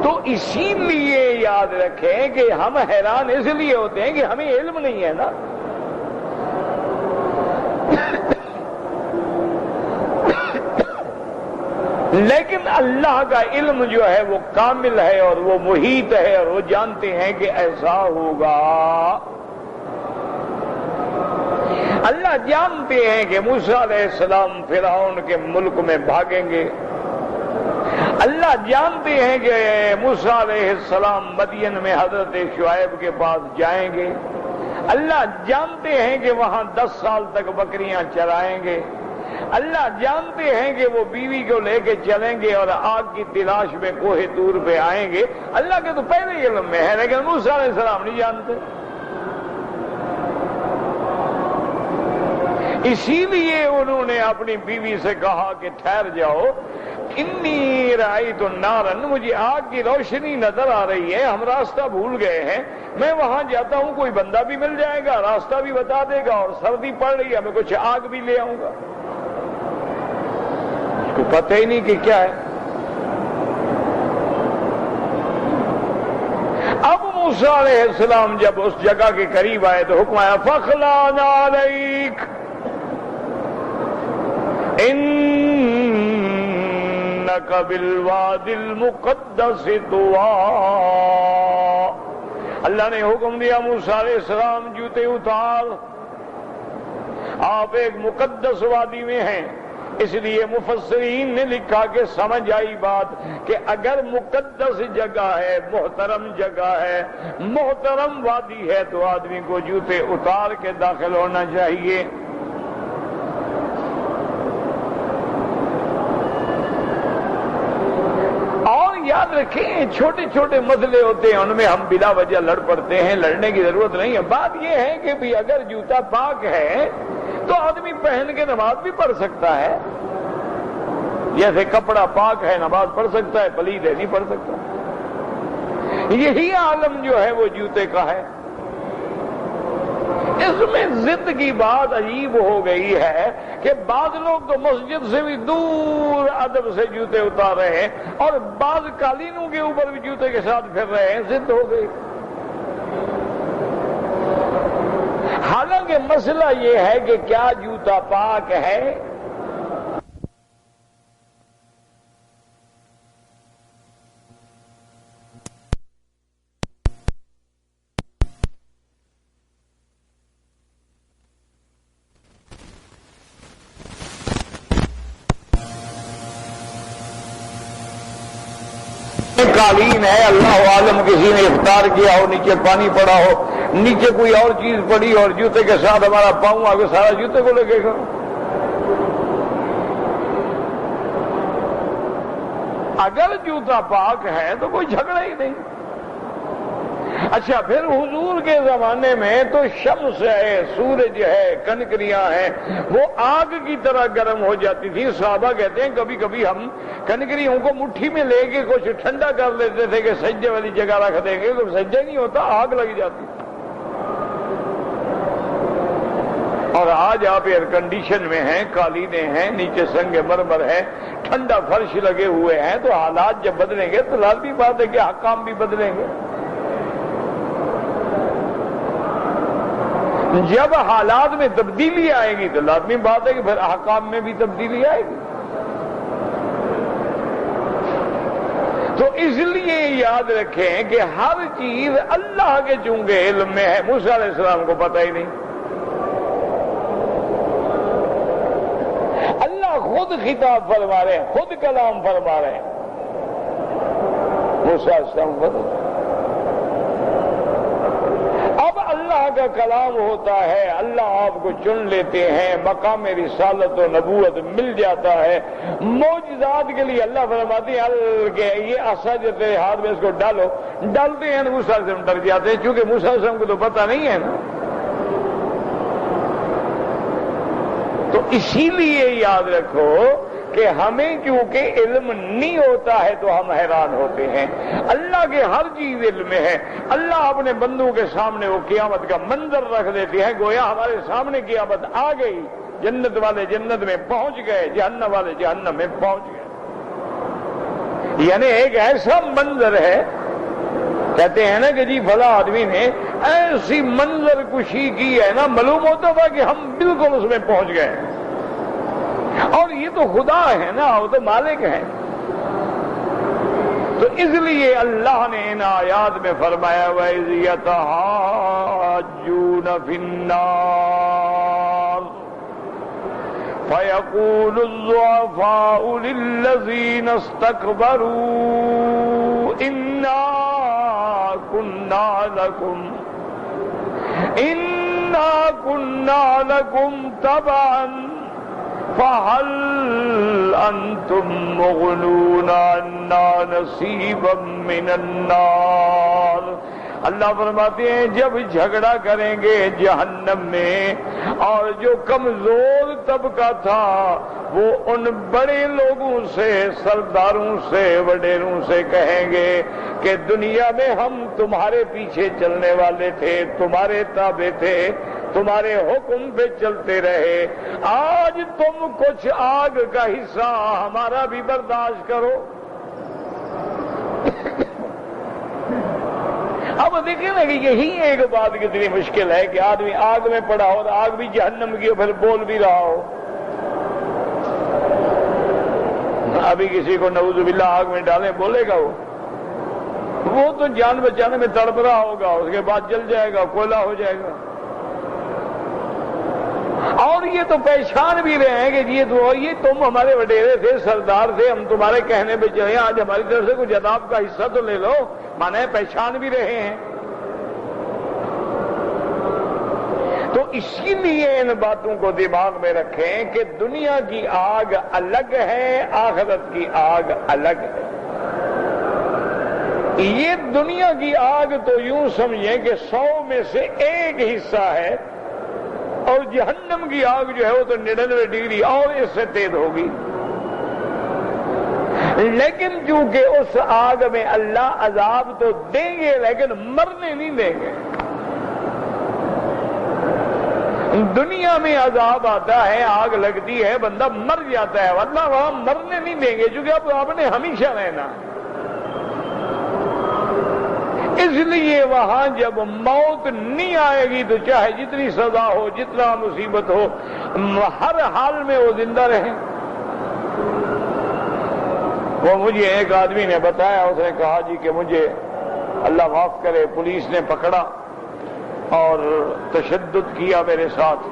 تو اسی لیے یاد رکھیں کہ ہم حیران اس لیے ہوتے ہیں کہ ہمیں علم نہیں ہے نا۔ لیکن اللہ کا علم جو ہے وہ کامل ہے اور وہ محیط ہے اور وہ جانتے ہیں کہ ایسا ہوگا۔ اللہ جانتے ہیں کہ موسیٰ علیہ السلام فرعون کے ملک میں بھاگیں گے، اللہ جانتے ہیں کہ موسیٰ علیہ السلام مدین میں حضرت شعیب کے پاس جائیں گے، اللہ جانتے ہیں کہ وہاں 10 سال تک بکریاں چرائیں گے، اللہ جانتے ہیں کہ وہ بیوی کو لے کے چلیں گے اور آگ کی تلاش میں کوہ طور پہ آئیں گے، اللہ کے تو پہلے ہی علم میں ہے، لیکن موسیٰ علیہ السلام نہیں جانتے۔ اسی لیے انہوں نے اپنی بیوی سے کہا کہ ٹھہر جاؤ، انی رأیت نارا، مجھے آگ کی روشنی نظر آ رہی ہے، ہم راستہ بھول گئے ہیں، میں وہاں جاتا ہوں، کوئی بندہ بھی مل جائے گا، راستہ بھی بتا دے گا، اور سردی پڑ رہی ہے، میں کچھ آگ بھی لے آؤں گا۔ اس کو پتہ ہی نہیں کہ کیا ہے۔ اب موسیٰ علیہ السلام جب اس جگہ کے قریب آئے تو حکم آیا فَخْلَعْ عَلَيْكَ إِنَّكَ بِالْوَادِ الْمُقَدَّسِ طُوًى۔ اللہ نے حکم دیا موسیٰ علیہ السلام جوتے اتار، آپ ایک مقدس وادی میں ہیں، اس لیے مفسرین نے لکھا کہ سمجھ آئی بات کہ اگر مقدس جگہ ہے، محترم جگہ ہے، محترم وادی ہے، تو آدمی کو جوتے اتار کے داخل ہونا چاہیے۔ اور یاد رکھیں چھوٹے چھوٹے مسئلے ہوتے ہیں، ان میں ہم بلا وجہ لڑ پڑتے ہیں، لڑنے کی ضرورت نہیں ہے۔ بات یہ ہے کہ بھی اگر جوتا پاک ہے تو آدمی پہن کے نماز بھی پڑھ سکتا ہے، جیسے کپڑا پاک ہے نماز پڑھ سکتا ہے، پلید ہے نہیں پڑھ سکتا۔ یہی عالم جو ہے وہ جوتے کا ہے۔ اس میں ضد کی بات عجیب ہو گئی ہے کہ بعض لوگ تو مسجد سے بھی دور ادب سے جوتے اتار رہے ہیں اور بعض قالینوں کے اوپر بھی جوتے کے ساتھ پھر رہے ہیں، ضد ہو گئی۔ حالانکہ مسئلہ یہ ہے کہ کیا جوتا پاک ہے؟ قالین ہے، اللہ عالم کسی نے افطار کیا ہو، نیچے پانی پڑا ہو، نیچے کوئی اور چیز پڑی اور جوتے کے ساتھ ہمارا پاؤں آگے سارا جوتے کو لگے گا۔ اگر جوتا پاک ہے تو کوئی جھگڑا ہی نہیں۔ اچھا پھر حضور کے زمانے میں تو شمس ہے، سورج ہے، کنکریاں ہیں، وہ آگ کی طرح گرم ہو جاتی تھی۔ صحابہ کہتے ہیں کبھی کبھی ہم کنکریوں کو مٹھی میں لے کے کچھ ٹھنڈا کر لیتے تھے کہ سجدے والی جگہ رکھ دیں گے، تو سجدہ نہیں ہوتا، آگ لگ جاتی۔ اور آج آپ ایئر کنڈیشن میں ہیں، قالینیں ہیں، نیچے سنگ مرمر ہے، ٹھنڈا فرش لگے ہوئے ہیں، تو حالات جب بدلیں گے تو لازمی بات ہے کہ حکام بھی بدلیں گے۔ جب حالات میں تبدیلی آئے گی تو لازمی بات ہے کہ پھر احکام میں بھی تبدیلی آئے گی۔ تو اس لیے یاد رکھیں کہ ہر چیز اللہ کے چونکہ علم میں ہے، موسیٰ علیہ السلام کو پتہ ہی نہیں۔ اللہ خود خطاب فرما رہے ہیں، خود کلام فرما رہے ہیں، موسیٰ علیہ السلام کو اب اللہ کا کلام ہوتا ہے، اللہ آپ کو چن لیتے ہیں، مقام رسالت و نبوت مل جاتا ہے۔ معجزات کے لیے اللہ فرماتے ہیں کہ یہ عصا جو تیرے ہاتھ میں اس کو ڈالو، ڈالتے ہیں موسیٰ علیہ السلام ڈر جاتے ہیں، چونکہ موسیٰ علیہ السلام کو تو پتہ نہیں ہے نا۔ تو اسی لیے یاد رکھو کہ ہمیں کیونکہ علم نہیں ہوتا ہے تو ہم حیران ہوتے ہیں۔ اللہ کے ہر چیز علم میں ہے۔ اللہ اپنے بندوں کے سامنے وہ قیامت کا منظر رکھ دیتے ہیں، گویا ہمارے سامنے قیامت آ گئی، جنت والے جنت میں پہنچ گئے، جہنم والے جہنم میں پہنچ گئے۔ یعنی ایک ایسا منظر ہے، کہتے ہیں نا کہ جی فلاں آدمی نے ایسی منظر کشی کی ہے نا، معلوم ہوتا تھا کہ ہم بالکل اس میں پہنچ گئے۔ اور یہ تو خدا ہے نا، وہ تو مالک ہے۔ تو اس لیے اللہ نے ان آیات میں فرمایا وَإِذْ يَتَحَاجُّونَ فِي النَّارِ فَيَقُولُ الضُّعَفَاءُ لِلَّذِينَ اسْتَكْبَرُوا إِنَّا كُنَّا لَكُمْ تَبَعًا فَهَلْ أَنْتُمْ مُغْنُونَ عَنَّا نَصِيبًا مِّنَ النَّارِ۔ اللہ فرماتے ہیں جب جھگڑا کریں گے جہنم میں، اور جو کمزور طبقہ تھا وہ ان بڑے لوگوں سے، سرداروں سے، وڈیروں سے کہیں گے کہ دنیا میں ہم تمہارے پیچھے چلنے والے تھے، تمہارے تابع تھے، تمہارے حکم پہ چلتے رہے، آج تم کچھ آگ کا حصہ ہمارا بھی برداشت کرو۔ اب دیکھیں نا کہ یہی ایک بات کتنی مشکل ہے کہ آدمی آگ میں پڑا ہو اور آگ بھی جہنم کی ہو، پھر بول بھی رہا ہو۔ ابھی کسی کو نعوذ باللہ آگ میں ڈالیں بولے گا وہ تو جان بچانے میں تڑپ رہا ہوگا، اس کے بعد جل جائے گا، کوئلہ ہو جائے گا۔ اور یہ تو پہچان بھی رہے ہیں کہ یہ تم ہمارے وڈیرے تھے، سردار تھے، ہم تمہارے کہنے پہ چلے، آج ہماری طرف سے کچھ عذاب کا حصہ تو لے لو، مانے پہچان بھی رہے ہیں۔ تو اسی لیے ان باتوں کو دماغ میں رکھیں کہ دنیا کی آگ الگ ہے، آخرت کی آگ الگ ہے۔ یہ دنیا کی آگ تو یوں سمجھیں کہ 100 میں سے ایک حصہ ہے، اور جہنم کی آگ جو ہے وہ تو 99 ڈگری اور اس سے تیز ہوگی۔ لیکن چونکہ اس آگ میں اللہ عذاب تو دیں گے لیکن مرنے نہیں دیں گے۔ دنیا میں عذاب آتا ہے، آگ لگتی ہے، بندہ مر جاتا ہے، ورنہ وہاں مرنے نہیں دیں گے، چونکہ اب آپ نے ہمیشہ رہنا۔ اس لیے وہاں جب موت نہیں آئے گی تو چاہے جتنی سزا ہو، جتنا مصیبت ہو، ہر حال میں وہ زندہ رہیں۔ وہ مجھے ایک آدمی نے بتایا، اس نے کہا جی کہ مجھے اللہ معاف کرے پولیس نے پکڑا اور تشدد کیا میرے ساتھ۔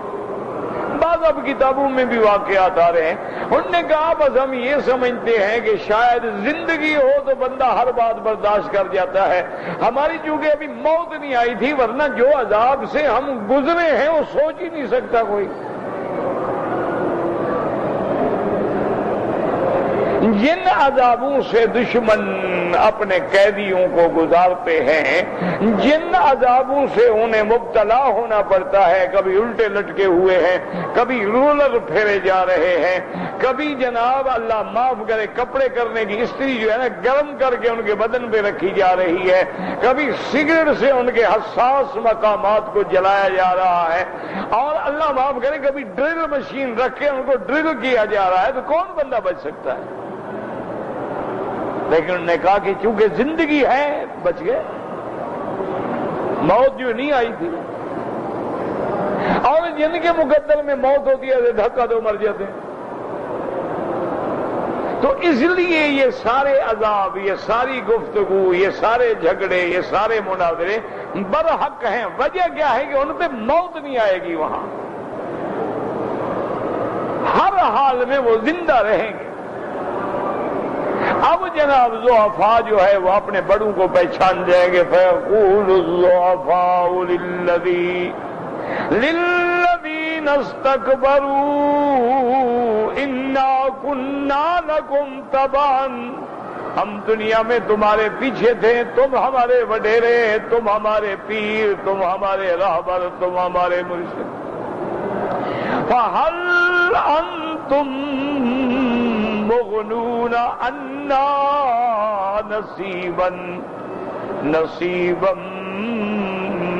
بعض اب کتابوں میں بھی واقعات آ رہے ہیں۔ انہوں نے کہا بس ہم یہ سمجھتے ہیں کہ شاید زندگی ہو تو بندہ ہر بات برداشت کر جاتا ہے، ہماری چونکہ ابھی موت نہیں آئی تھی، ورنہ جو عذاب سے ہم گزرے ہیں وہ سوچ ہی نہیں سکتا کوئی۔ جن عذابوں سے دشمن اپنے قیدیوں کو گزارتے ہیں، جن عذابوں سے انہیں مبتلا ہونا پڑتا ہے، کبھی الٹے لٹکے ہوئے ہیں، کبھی رولر پھیرے جا رہے ہیں، کبھی جناب اللہ معاف کرے کپڑے کرنے کی استری جو ہے نا گرم کر کے ان کے بدن پہ رکھی جا رہی ہے، کبھی سگریٹ سے ان کے حساس مقامات کو جلایا جا رہا ہے، اور اللہ معاف کرے کبھی ڈرل مشین رکھ کے ان کو ڈرل کیا جا رہا ہے، تو کون بندہ بچ سکتا ہے؟ لیکن انہوں نے کہا کہ چونکہ زندگی ہے بچ گئے، موت جو نہیں آئی تھی۔ اور جن کے مقدر میں موت ہوتی ہے دھکا دو مر جاتے ہیں۔ تو اس لیے یہ سارے عذاب، یہ ساری گفتگو، یہ سارے جھگڑے، یہ سارے مناظرے برحق ہیں۔ وجہ کیا ہے کہ ان پہ موت نہیں آئے گی، وہاں ہر حال میں وہ زندہ رہیں گے۔ اب جناب ضعفاء جو ہے وہ اپنے بڑوں کو پہچان جائیں گے، فَيَقُولُ الضُّعَفَاءُ لِلَّذِينَ اسْتَكْبَرُوا إِنَّا كُنَّا لَكُمْ تَبَعًا، ہم دنیا میں تمہارے پیچھے تھے، تم ہمارے وڈیرے، تم ہمارے پیر، تم ہمارے راہبر، تم ہمارے مرشد، فَهَلْ أَنْتُمْ مغنون عنا نصیبا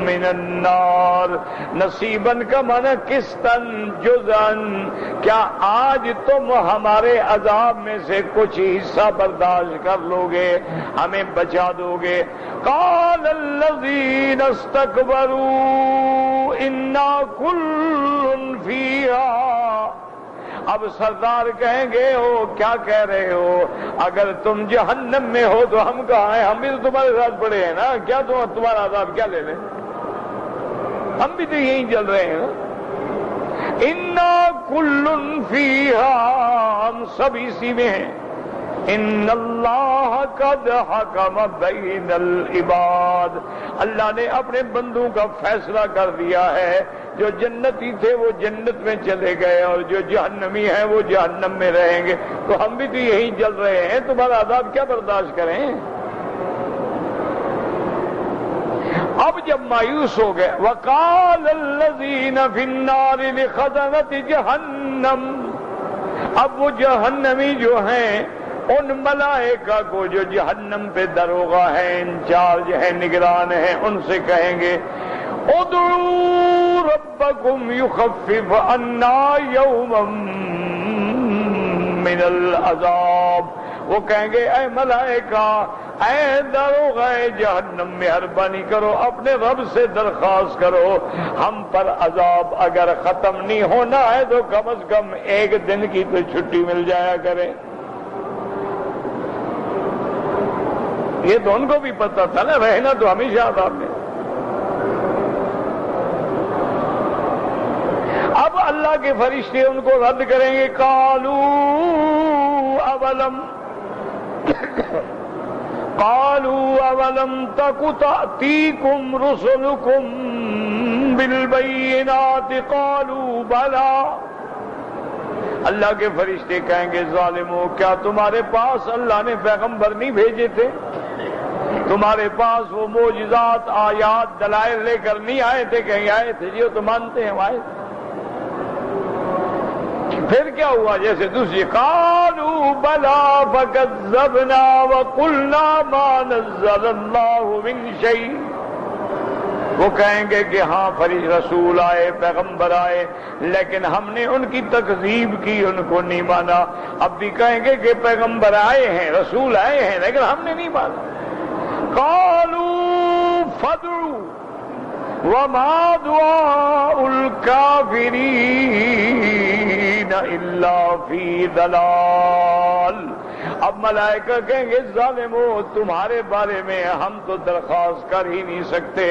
من النار۔ نصیبا کا معنی قسطن جزءن، کیا آج تم ہمارے عذاب میں سے کچھ حصہ برداشت کر لو گے، ہمیں بچا دو گے؟ قال الذین استکبروا انا کل فیہا، اب سردار کہیں گے او کیا کہہ رہے ہو، اگر تم جہنم میں ہو تو ہم کہاں ہیں، ہم بھی تو تمہارے ساتھ پڑے ہیں نا، کیا تمہارا عذاب کیا لے لیں، ہم بھی تو یہیں چل رہے ہیں نا۔ انا کل فیہا، ہم سب اسی میں ہیں۔ ان اللہ قد حکم بین العباد، اللہ نے اپنے بندوں کا فیصلہ کر دیا ہے، جو جنتی تھے وہ جنت میں چلے گئے اور جو جہنمی ہیں وہ جہنم میں رہیں گے، تو ہم بھی تو یہی چل رہے ہیں، تمہارا عذاب کیا برداشت کریں؟ اب جب مایوس ہو گئے، وقال الذین فی النار لخزنۃ جہنم، اب وہ جہنمی جو ہیں ان ملائکہ کو جو جہنم پہ دروغہ ہیں، انچارج ہیں، نگران ہیں، ان سے کہیں گے ادعوا ربکم یخفف عنا یوما من العذاب، وہ کہیں گے اے ملائکہ، اے دروغہ جہنم، مہربانی کرو اپنے رب سے درخواست کرو، ہم پر عذاب اگر ختم نہیں ہونا ہے تو کم از کم ایک دن کی تو چھٹی مل جایا کرے۔ یہ تو ان کو بھی پتا تھا نا، رہنا تو ہمیشہ عذاب میں۔ اب اللہ اللہ کے فرشتے ان کو رد کریں گے، قالوا اولم تک تأتیکم رسلکم بالبینات قالوا بلی، اللہ کے فرشتے کہیں گے ظالمو کیا تمہارے پاس اللہ نے پیغمبر نہیں بھیجے تھے؟ تمہارے پاس وہ معجزات آیات دلائل لے کر نہیں آئے تھے؟ کہیں آئے تھے جی، وہ تو مانتے ہیں آئے تھے۔ پھر کیا ہوا؟ جیسے دوسری قالوا بلا فکذبنا وقلنا ما نزل اللہ من شیء، وہ کہیں گے کہ ہاں رسول آئے، پیغمبر آئے، لیکن ہم نے ان کی تکذیب کی، ان کو نہیں مانا۔ اب بھی کہیں گے کہ پیغمبر آئے ہیں، رسول آئے ہیں، لیکن ہم نے نہیں مانا۔ قالوا فادعوا وما دعاء الكافرین الا فی ضلال، اب ملائکہ کہیں گے ظالمو تمہارے بارے میں ہم تو درخواست کر ہی نہیں سکتے،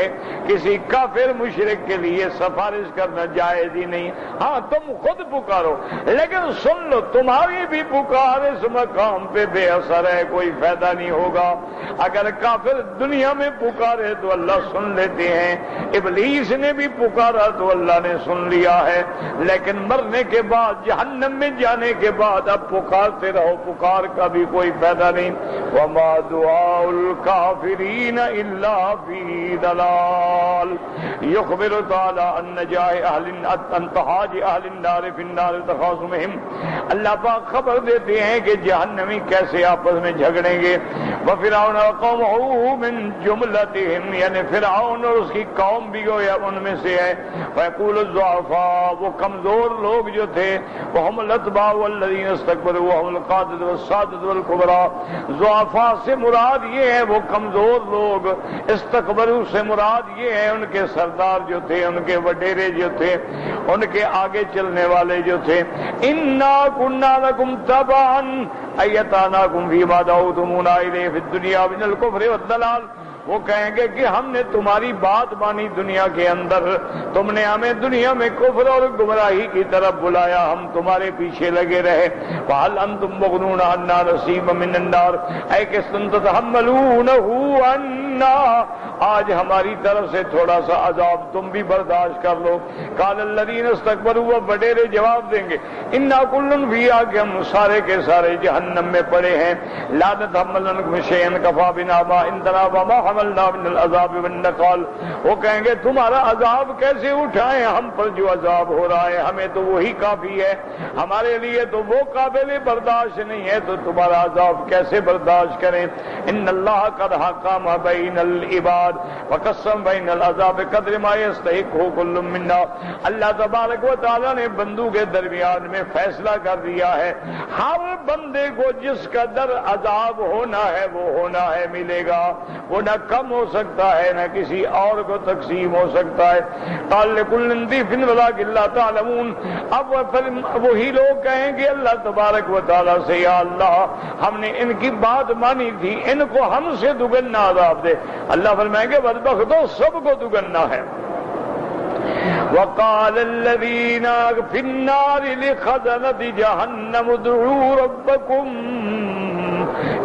کسی کافر مشرک کے لیے سفارش کرنا جائز ہی نہیں، ہاں تم خود پکارو، لیکن سن لو تمہاری بھی پکار اس مقام پہ بے اثر ہے، کوئی فائدہ نہیں ہوگا۔ اگر کافر دنیا میں پکارے تو اللہ سن لیتے ہیں، ابلیس نے بھی پکارا تو اللہ نے سن لیا ہے، لیکن مرنے کے بعد جہنم میں جانے کے بعد اب پکارتے رہو، پکار کا بھی کوئی فائدہ نہیں۔ وما دعاء الکافرین الا فی ضلال، یخبر تعالی ان نجاح اہل انتہاج اہل النار فی النار تخاصمہم، اللہ پاک خبر دیتے ہیں کہ جہنمی کیسے آپس میں جھگڑیں گے۔ وفرعون وقومہ من جملتہم، یعنی فرعون اور اس کی قوم بھی گویا ان میں سے ہے۔ فیقول الضعفاء، وہ کمزور لوگ جو تھے، وہم الاتباع والذین استکبروا وہم القادة والسادة والکبراء، ضعفاء سے مراد یہ ہے وہ کمزور لوگ، استکبروا سے مراد یہ ہے ان کے سردار جو تھے، ان کے وڈیرے جو تھے، ان کے آگے چلنے والے جو تھے۔ انا کنا لکم تبعا ایتاناکم فیما دعوتمونا الیہ فی الدنیا من الکفر والضلال، وہ کہیں گے کہ ہم نے تمہاری بات مانی دنیا کے اندر، تم نے ہمیں دنیا میں کفر اور گمراہی کی طرف بلایا، ہم تمہارے پیچھے لگے رہے۔ فَهَلْ أَنْتُمْ مُغْنُونَ عَنَّا نَصِيبًا مِّنَ النَّارِ، اے کس تم تتحملونہ عنا، آج ہماری طرف سے تھوڑا سا عذاب تم بھی برداشت کر لو۔ قال الذین استکبروا، وہ وڈیرے جواب دیں گے انا کل فیہا، کہ ہم سارے کے سارے جہنم میں پڑے ہیں۔ لا نتحملنکم شیئا کفی بنا ما عندنا وما حملنا من العذاب والنقال، وہ کہیں گے تمہارا عذاب کیسے اٹھائیں، ہم پر جو عذاب ہو رہا ہے ہمیں تو وہی کافی ہے، ہمارے لیے تو وہ قابل برداشت نہیں ہے، تو تمہارا عذاب کیسے برداشت کریں۔ ان اللہ قد حکم بین العباد وقسم بین العذاب قدر ما یستحق کل منا، اللہ تبارک و تعالیٰ نے بندوں کے درمیان میں فیصلہ کر دیا ہے، ہر بندے کو جس کا در عذاب ہونا ہے وہ ہونا ہے، ملے گا، وہ نہ کم ہو سکتا ہے نہ کسی اور کو تقسیم ہو سکتا ہے۔ قال لكل ضيف ولكن لا تعلمون، اب وہی لوگ کہیں گے اللہ تبارک و تعالیٰ سے یا اللہ ہم نے ان کی بات مانی تھی، ان کو ہم سے دگنا عذاب دے۔ اللہ فرمائیں گے بدبختو سب کو دگنا ہے۔ وقال الذين في النار لخزنة جهنم ادعوا ربكم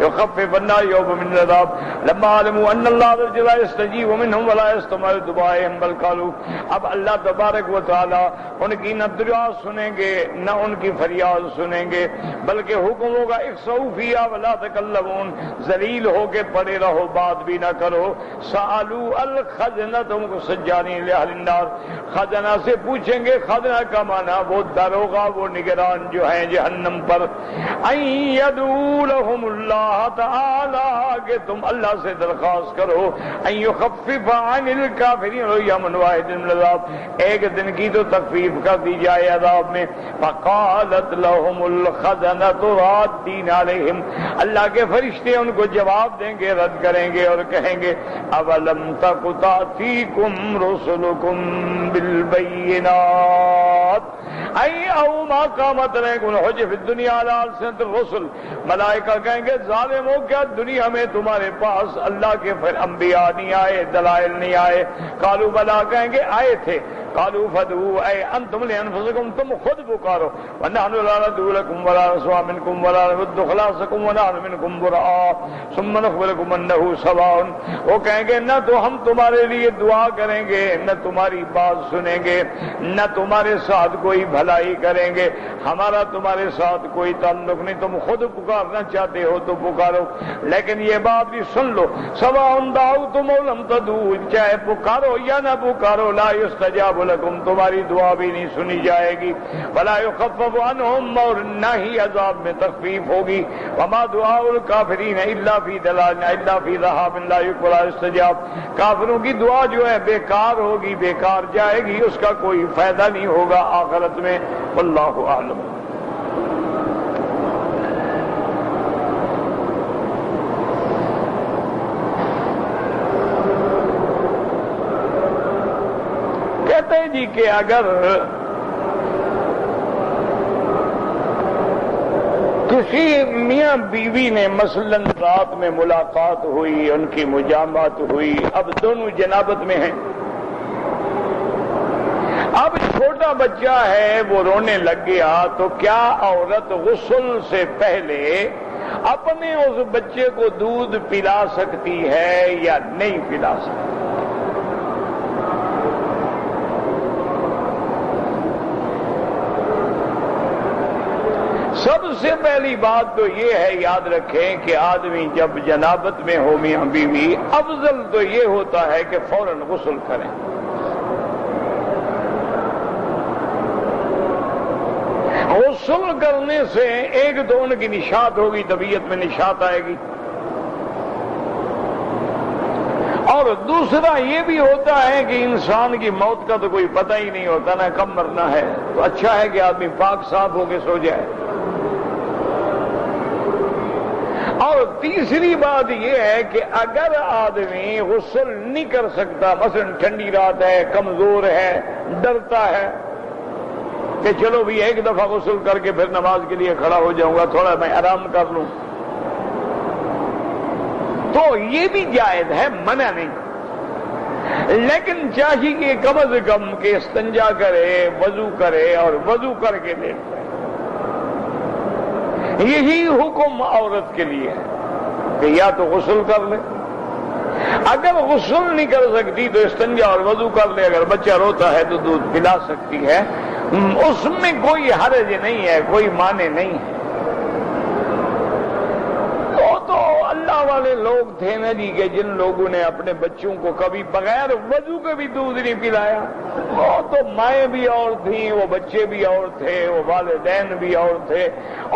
يخفف عنا يوما من العذاب لما علموا ان الله لا يستجيب منهم ولا يستمع دعائهم بل قالوا، اب اللہ تبارک و تعالی ان کی نہ دعا سنیں گے نہ ان کی فریاد سنیں گے، بلکہ حکم ہوگا اخسؤوا فیہا ولا تکلمون، ذلیل ہو کے پڑے رہو، بات بھی نہ کرو۔ سألوا الخزنة سجانین لأہل النار، خزنہ سے پوچھیں گے، خزنہ کا معنی وہ داروغہ، وہ نگران جو ہیں جہنم پر، ان یدعو لهم اللہ تعالی، کہ تم اللہ سے درخواست کرو، ان یخفف عن الکافرین یوما واحدا من العذاب، ایک دن کی تو تخفیف کر دی جائے عذاب میں۔ فقالت لهم الخزنۃ رادین علیہم، اللہ کے فرشتے ان کو جواب دیں گے، رد کریں گے اور کہیں گے اولم تک تأتیکم رسلکم بالبینات، او ما قامت علیکم الحجۃ فی الدنیا علی السنۃ الرسل، ملائکہ کہیں گے ظالمو کیا دنیا میں تمہارے پاس اللہ کے پھر انبیاء نہیں آئے، دلائل نہیں آئے؟ قالوا بلا کہیں گے آئے تھے، قالوا فدعوا اے انتم لانفسکم، تم خود پکارو، ونحن لا ندعو لكم ولا نسمع منكم ولا نود خلاصكم ونحن منكم براء ثم نخبركم انه سواء، وہ کہیں گے نہ تو ہم تمہارے لیے دعا کریں گے، نہ تمہاری بات سنیں گے، نہ تمہارے ساتھ کوئی بھلائی کریں گے، ہمارا تمہارے ساتھ کوئی تعلق نہیں، تم خود پکارنا چاہتے ہو تو پکارو، لیکن یہ بات بھی سن لو، سواء دعوتم او لم تدعوا، چاہے پکارو یا نہ پکارو، لا یستجاب لکم، تمہاری دعا بھی نہیں سنی جائے گی، ولا یخفف عنہم، اور نہ ہی عذاب میں تخفیف ہوگی، وما دعاء الکافرین الا فی ضلال الا فی ذہاب لا یقبل استجاب، کافروں کی دعا جو ہے بیکار ہوگی، بیکار جائے گی، اس کا کوئی فائدہ نہیں ہوگا آخرت میں، واللہ اعلم۔ کہتے ہیں جی کہ اگر کسی میاں بیوی نے مثلاً رات میں ملاقات ہوئی، ان کی مجامعت ہوئی، اب دونوں جنابت میں ہیں، اب چھوٹا بچہ ہے وہ رونے لگ گیا، تو کیا عورت غسل سے پہلے اپنے اس بچے کو دودھ پلا سکتی ہے یا نہیں پلا سکتی؟ سب سے پہلی بات تو یہ ہے، یاد رکھیں کہ آدمی جب جنابت میں ہو میاں بیوی، افضل تو یہ ہوتا ہے کہ فوراً غسل کریں۔ غسل کرنے سے ایک تو ان کی نشاط ہوگی، طبیعت میں نشاط آئے گی، اور دوسرا یہ بھی ہوتا ہے کہ انسان کی موت کا تو کوئی پتہ ہی نہیں ہوتا نا، کب مرنا ہے، تو اچھا ہے کہ آدمی پاک صاف ہو کے سو جائے۔ اور تیسری بات یہ ہے کہ اگر آدمی غسل نہیں کر سکتا، مثلا ٹھنڈی رات ہے، کمزور ہے، ڈرتا ہے کہ چلو بھی ایک دفعہ غسل کر کے پھر نماز کے لیے کھڑا ہو جاؤں گا، تھوڑا میں آرام کر لوں، تو یہ بھی جائز ہے، منع نہیں، لیکن چاہیے کہ کم از کم کہ استنجا کرے، وضو کرے، اور وضو کر کے دے۔ یہی حکم عورت کے لیے ہے کہ یا تو غسل کر لے، اگر غسل نہیں کر سکتی تو استنجا اور وضو کر لے، اگر بچہ روتا ہے تو دودھ پلا سکتی ہے، اس میں کوئی حرج نہیں ہے، کوئی معنی نہیں ہے۔ تو اللہ والے لوگ تھے نا جی کہ جن لوگوں نے اپنے بچوں کو کبھی بغیر وضو کے بھی دودھ نہیں پلایا، وہ تو مائیں بھی اور تھیں، وہ بچے بھی اور تھے، وہ والدین بھی اور تھے،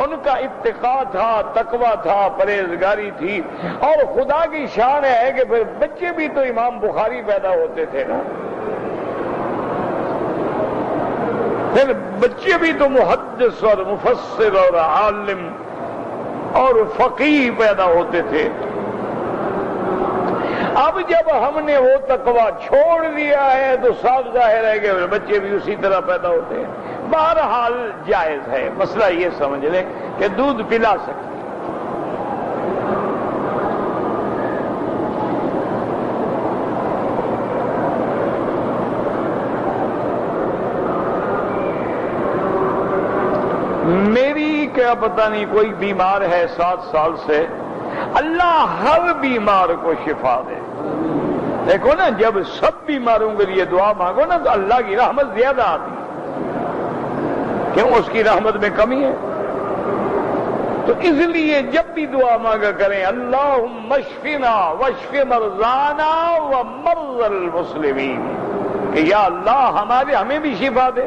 ان کا اتقا تھا، تقوی تھا، پرہیزگاری تھی، اور خدا کی شان ہے کہ پھر بچے بھی تو امام بخاری پیدا ہوتے تھے نا، پھر بچے بھی تو محدث اور مفسر اور عالم اور فقیہ پیدا ہوتے تھے۔ اب جب ہم نے وہ تقوی چھوڑ دیا ہے تو صاف ظاہر ہے کہ بچے بھی اسی طرح پیدا ہوتے ہیں۔ بہرحال جائز ہے، مسئلہ یہ سمجھ لیں کہ دودھ پلا سکتے۔ میری کیا پتہ نہیں، کوئی بیمار ہے 7 سال سے، اللہ ہر بیمار کو شفا دے۔ دیکھو نا، جب سب بیماروں کے لیے دعا مانگو نا تو اللہ کی رحمت زیادہ آتی ہے، کیوں؟ اس کی رحمت میں کمی ہے۔ تو اس لیے جب بھی دعا مانگا کریں، اللہم اشفنا واشف مرضانا ومرضى المسلمین، کہ یا اللہ ہمیں بھی شفا دے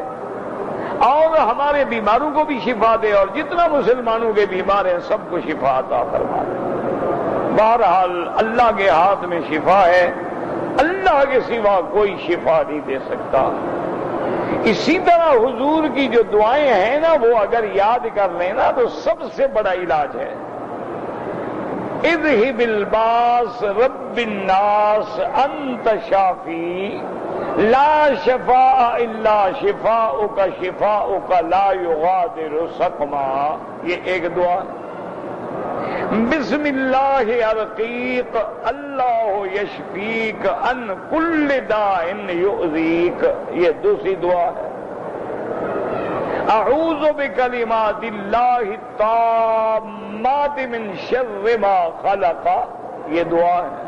اور ہمارے بیماروں کو بھی شفا دے، اور جتنا مسلمانوں کے بیمار ہیں سب کو شفا عطا فرما دے۔ بہرحال اللہ کے ہاتھ میں شفا ہے، اللہ کے سوا کوئی شفا نہیں دے سکتا۔ اسی طرح حضور کی جو دعائیں ہیں نا، وہ اگر یاد کر لیں نا تو سب سے بڑا علاج ہے۔ اذهب الباس رب الناس انت شافی لا شفاء الا شفاؤک شفاؤک لا یغادر سقما. یہ ایک دعا. بسم اللہ ارقیک اللہ یشفیک ان کل داء یؤذیک. یہ دوسری دعا ہے. اعوذ بکلمات اللہ التامات من شر ما خلق. یہ دعا ہے.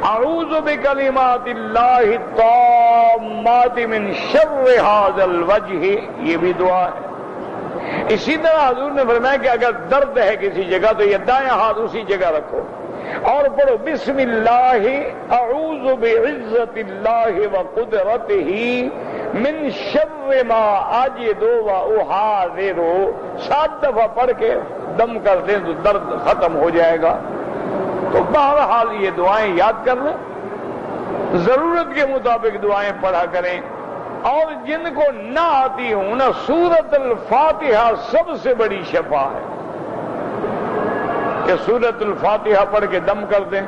اعوذ بکلمات اللہ التامات من شر ھذا الوجہ. یہ بھی دعا ہے. اسی طرح حضور نے فرمایا کہ اگر درد ہے کسی جگہ تو یہ دائیں ہاتھ اسی جگہ رکھو اور پڑھو بسم اللہ اعوذ بعزت اللہ وقدرتہ من شر ما اجد واحاذر. 7 دفعہ پڑھ کے دم کر دیں تو درد ختم ہو جائے گا. تو بہرحال یہ دعائیں یاد کر لیں, ضرورت کے مطابق دعائیں پڑھا کریں. اور جن کو نہ آتی ہوں نا, سورۃ الفاتحہ سب سے بڑی شفا ہے کہ سورۃ الفاتحہ پڑھ کے دم کر دیں,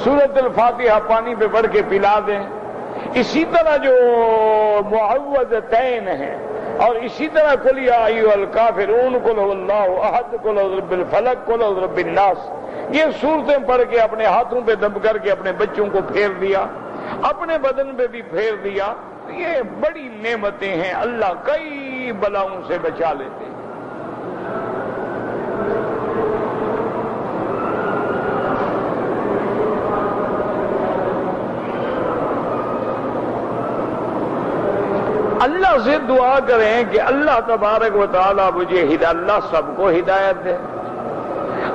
سورۃ الفاتحہ پانی پہ پڑھ کے پلا دیں. اسی طرح جو معوذتین ہیں اور اسی طرح قل یا ایھا الکافرون قل ھو اللہ احد قل اعوذ برب الفلق قل اعوذ برب الناس, یہ صورتیں پڑھ کے اپنے ہاتھوں پہ دم کر کے اپنے بچوں کو پھیر دیا, اپنے بدن پہ بھی پھیر دیا. یہ بڑی نعمتیں ہیں, اللہ کئی بلاؤں سے بچا لیتے ہیں. اللہ سے دعا کریں کہ اللہ تبارک و تعالی مجھے اللہ سب کو ہدایت دے,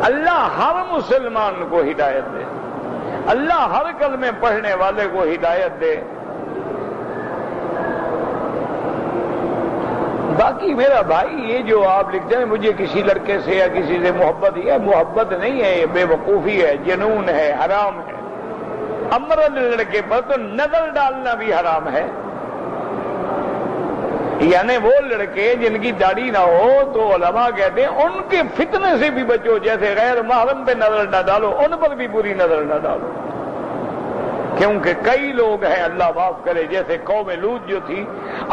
اللہ ہر مسلمان کو ہدایت دے, اللہ ہر کلمے پڑھنے والے کو ہدایت دے. باقی میرا بھائی یہ جو آپ لکھتے ہیں مجھے کسی لڑکے سے یا کسی سے محبت, یہ محبت نہیں ہے, یہ بے وقوفی ہے, جنون ہے, حرام ہے. امرد لڑکے پر تو نظر ڈالنا بھی حرام ہے. یعنی وہ لڑکے جن کی داڑھی نہ ہو تو علماء کہتے ہیں ان کے فتنے سے بھی بچو, جیسے غیر محرم پہ نظر نہ ڈالو, ان پر بھی بری نظر نہ ڈالو. کیونکہ کئی لوگ ہیں, اللہ معاف کرے, جیسے قوم لوط جو تھی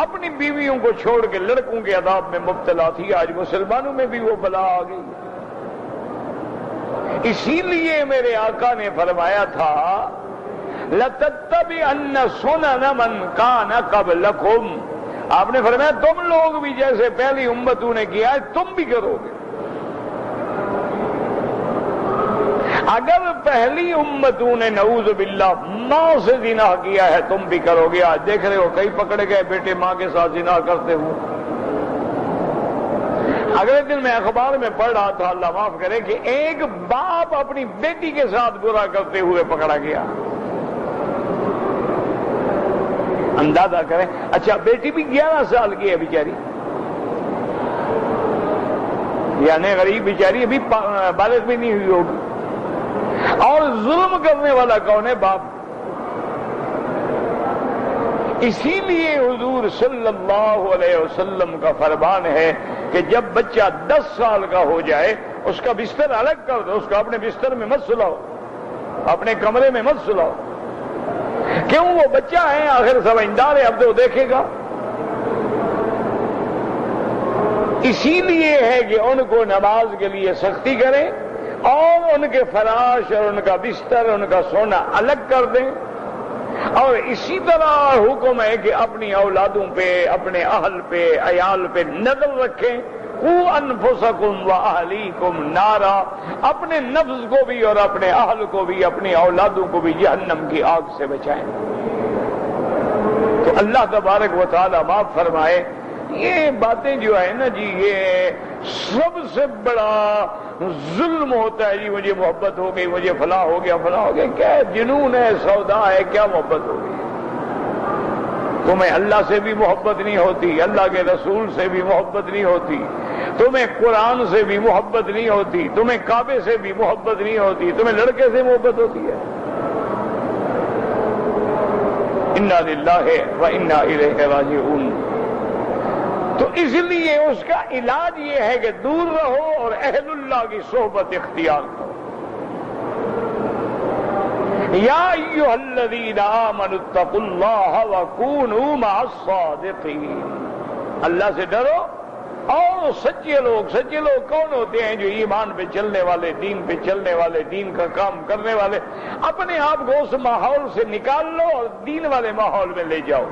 اپنی بیویوں کو چھوڑ کے لڑکوں کے عذاب میں مبتلا تھی, آج مسلمانوں میں بھی وہ بلا آ گئی. اسی لیے میرے آقا نے فرمایا تھا لَتَتَّبِعَنَّ سُنَنَ مَنْ كَانَ قَبْلَكُمْ. آپ نے فرمایا تم لوگ بھی جیسے پہلی امتوں نے کیا ہے تم بھی کرو گے. اگر پہلی امتوں نے نعوذ باللہ ماں سے زنا کیا ہے تم بھی کرو گے. آج دیکھ رہے ہو کئی پکڑے گئے بیٹے ماں کے ساتھ زنا کرتے ہوئے. اگلے دن میں اخبار میں پڑھ رہا تھا, اللہ معاف کرے, کہ ایک باپ اپنی بیٹی کے ساتھ برا کرتے ہوئے پکڑا گیا. اندازہ کریں. اچھا بیٹی بھی 11 سال کی ہے بیچاری, یعنی غریب بیچاری, ابھی بالغ بھی نہیں ہوئی ہوگی. اور ظلم کرنے والا کون ہے؟ باپ. اسی لیے حضور صلی اللہ علیہ وسلم کا فرمان ہے کہ جب بچہ 10 سال کا ہو جائے اس کا بستر الگ کر دو, اس کا اپنے بستر میں مت سلاؤ, اپنے کمرے میں مت سلاؤ. کیوں؟ وہ بچہ ہے, آخر سمجھدار ہے, اب تو دیکھے گا. اسی لیے ہے کہ ان کو نماز کے لیے سختی کریں اور ان کے فراش اور ان کا بستر, ان کا سونا الگ کر دیں. اور اسی طرح حکم ہے کہ اپنی اولادوں پہ, اپنے اہل پہ, عیال پہ نظر رکھیں. قوا انفسکم واہلیکم نارا, اپنے نفس کو بھی اور اپنے اہل کو بھی, اپنی اولادوں کو بھی جہنم کی آگ سے بچائیں. تو اللہ تبارک و تعالی معاف فرمائے. یہ باتیں جو ہے نا جی, یہ سب سے بڑا ظلم ہوتا ہے جی. مجھے محبت ہو گئی, مجھے فلاں ہو گیا, فلاں ہو گیا. کیا جنون ہے, سودا ہے, کیا محبت ہو گئی؟ تمہیں اللہ سے بھی محبت نہیں ہوتی, اللہ کے رسول سے بھی محبت نہیں ہوتی, تمہیں قرآن سے بھی محبت نہیں ہوتی, تمہیں کعبے سے بھی محبت نہیں ہوتی, تمہیں لڑکے سے محبت ہوتی ہے. انا للہ و انا الیہ راجعون. تو اس لیے اس کا علاج یہ ہے کہ دور رہو اور اہل اللہ کی صحبت اختیار کرو. یا ایھا الذین آمنوا اتقوا اللہ وکونوا مع الصادقین، اللہ سے ڈرو اور سچے لوگ کون ہوتے ہیں؟ جو ایمان پہ چلنے والے، دین پہ چلنے والے، دین کا کام کرنے والے۔ اپنے آپ کو اس ماحول سے نکال لو اور دین والے ماحول میں لے جاؤ۔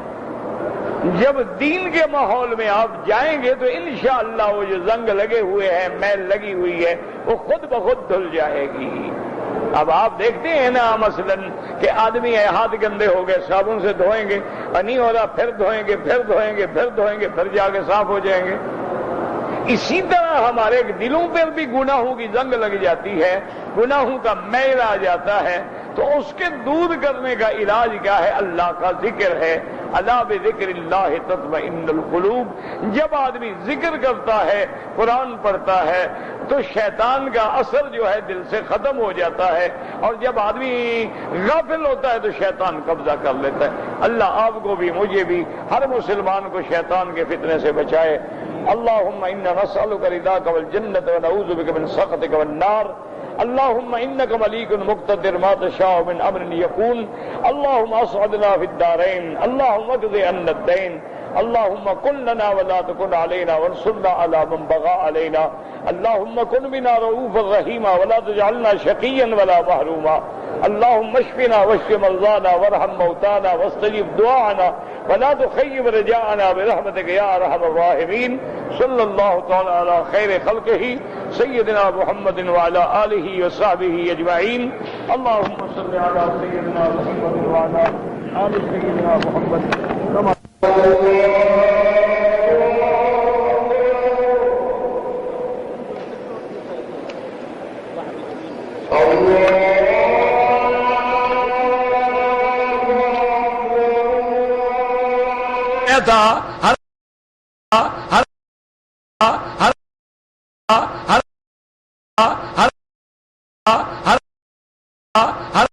جب دین کے ماحول میں آپ جائیں گے تو انشاءاللہ وہ جو زنگ لگے ہوئے ہیں، میل لگی ہوئی ہے، وہ خود بخود دھل جائے گی۔ اب آپ دیکھتے ہیں نا مثلا کہ آدمی ہاتھ گندے ہو گئے، صابن سے دھوئیں گے اور نہیں ہو رہا، پھر دھوئیں گے، پھر دھوئیں گے، پھر دھوئیں گے، پھر جا کے صاف ہو جائیں گے۔ اسی طرح ہمارے دلوں پر بھی گناہوں کی زنگ لگ جاتی ہے، گناہوں کا میل آ جاتا ہے، تو اس کے دور کرنے کا علاج کیا ہے؟ اللہ کا ذکر ہے۔ الا بذکر اللہ تطمئن القلوب۔ جب آدمی ذکر کرتا ہے، قرآن پڑھتا ہے، تو شیطان کا اثر جو ہے دل سے ختم ہو جاتا ہے، اور جب آدمی غافل ہوتا ہے تو شیطان قبضہ کر لیتا ہے۔ اللہ آپ کو بھی، مجھے بھی، ہر مسلمان کو شیطان کے فتنے سے بچائے۔ اللہم انا نسألک رضاک والجنۃ ونعوذ بک من سخطک والنار۔ اللهم انك مليك مقتدر ما تشاء من امر يكون۔ اللهم اصعدنا في الدارين، اللهم اقض عنا الدين، اللهم كن لنا ولا تكن علينا وانصرنا على من بغى علينا، اللهم كن بنا رؤوفا رحيما ولا تجعلنا شقيا ولا محروما، اللهم اشفنا واشف مرضانا وارحم موتانا واستجب دعاءنا ولا تخيب رجاءنا برحمتك يا ارحم الراحمين۔ صلی اللہ تعالی علی خیر خلقہ سیدنا محمد وعلی آلہ وصحبہ اجمعین۔ اللہم صلی علی سیدنا محمد وعلی آل سیدنا محمد کما ہر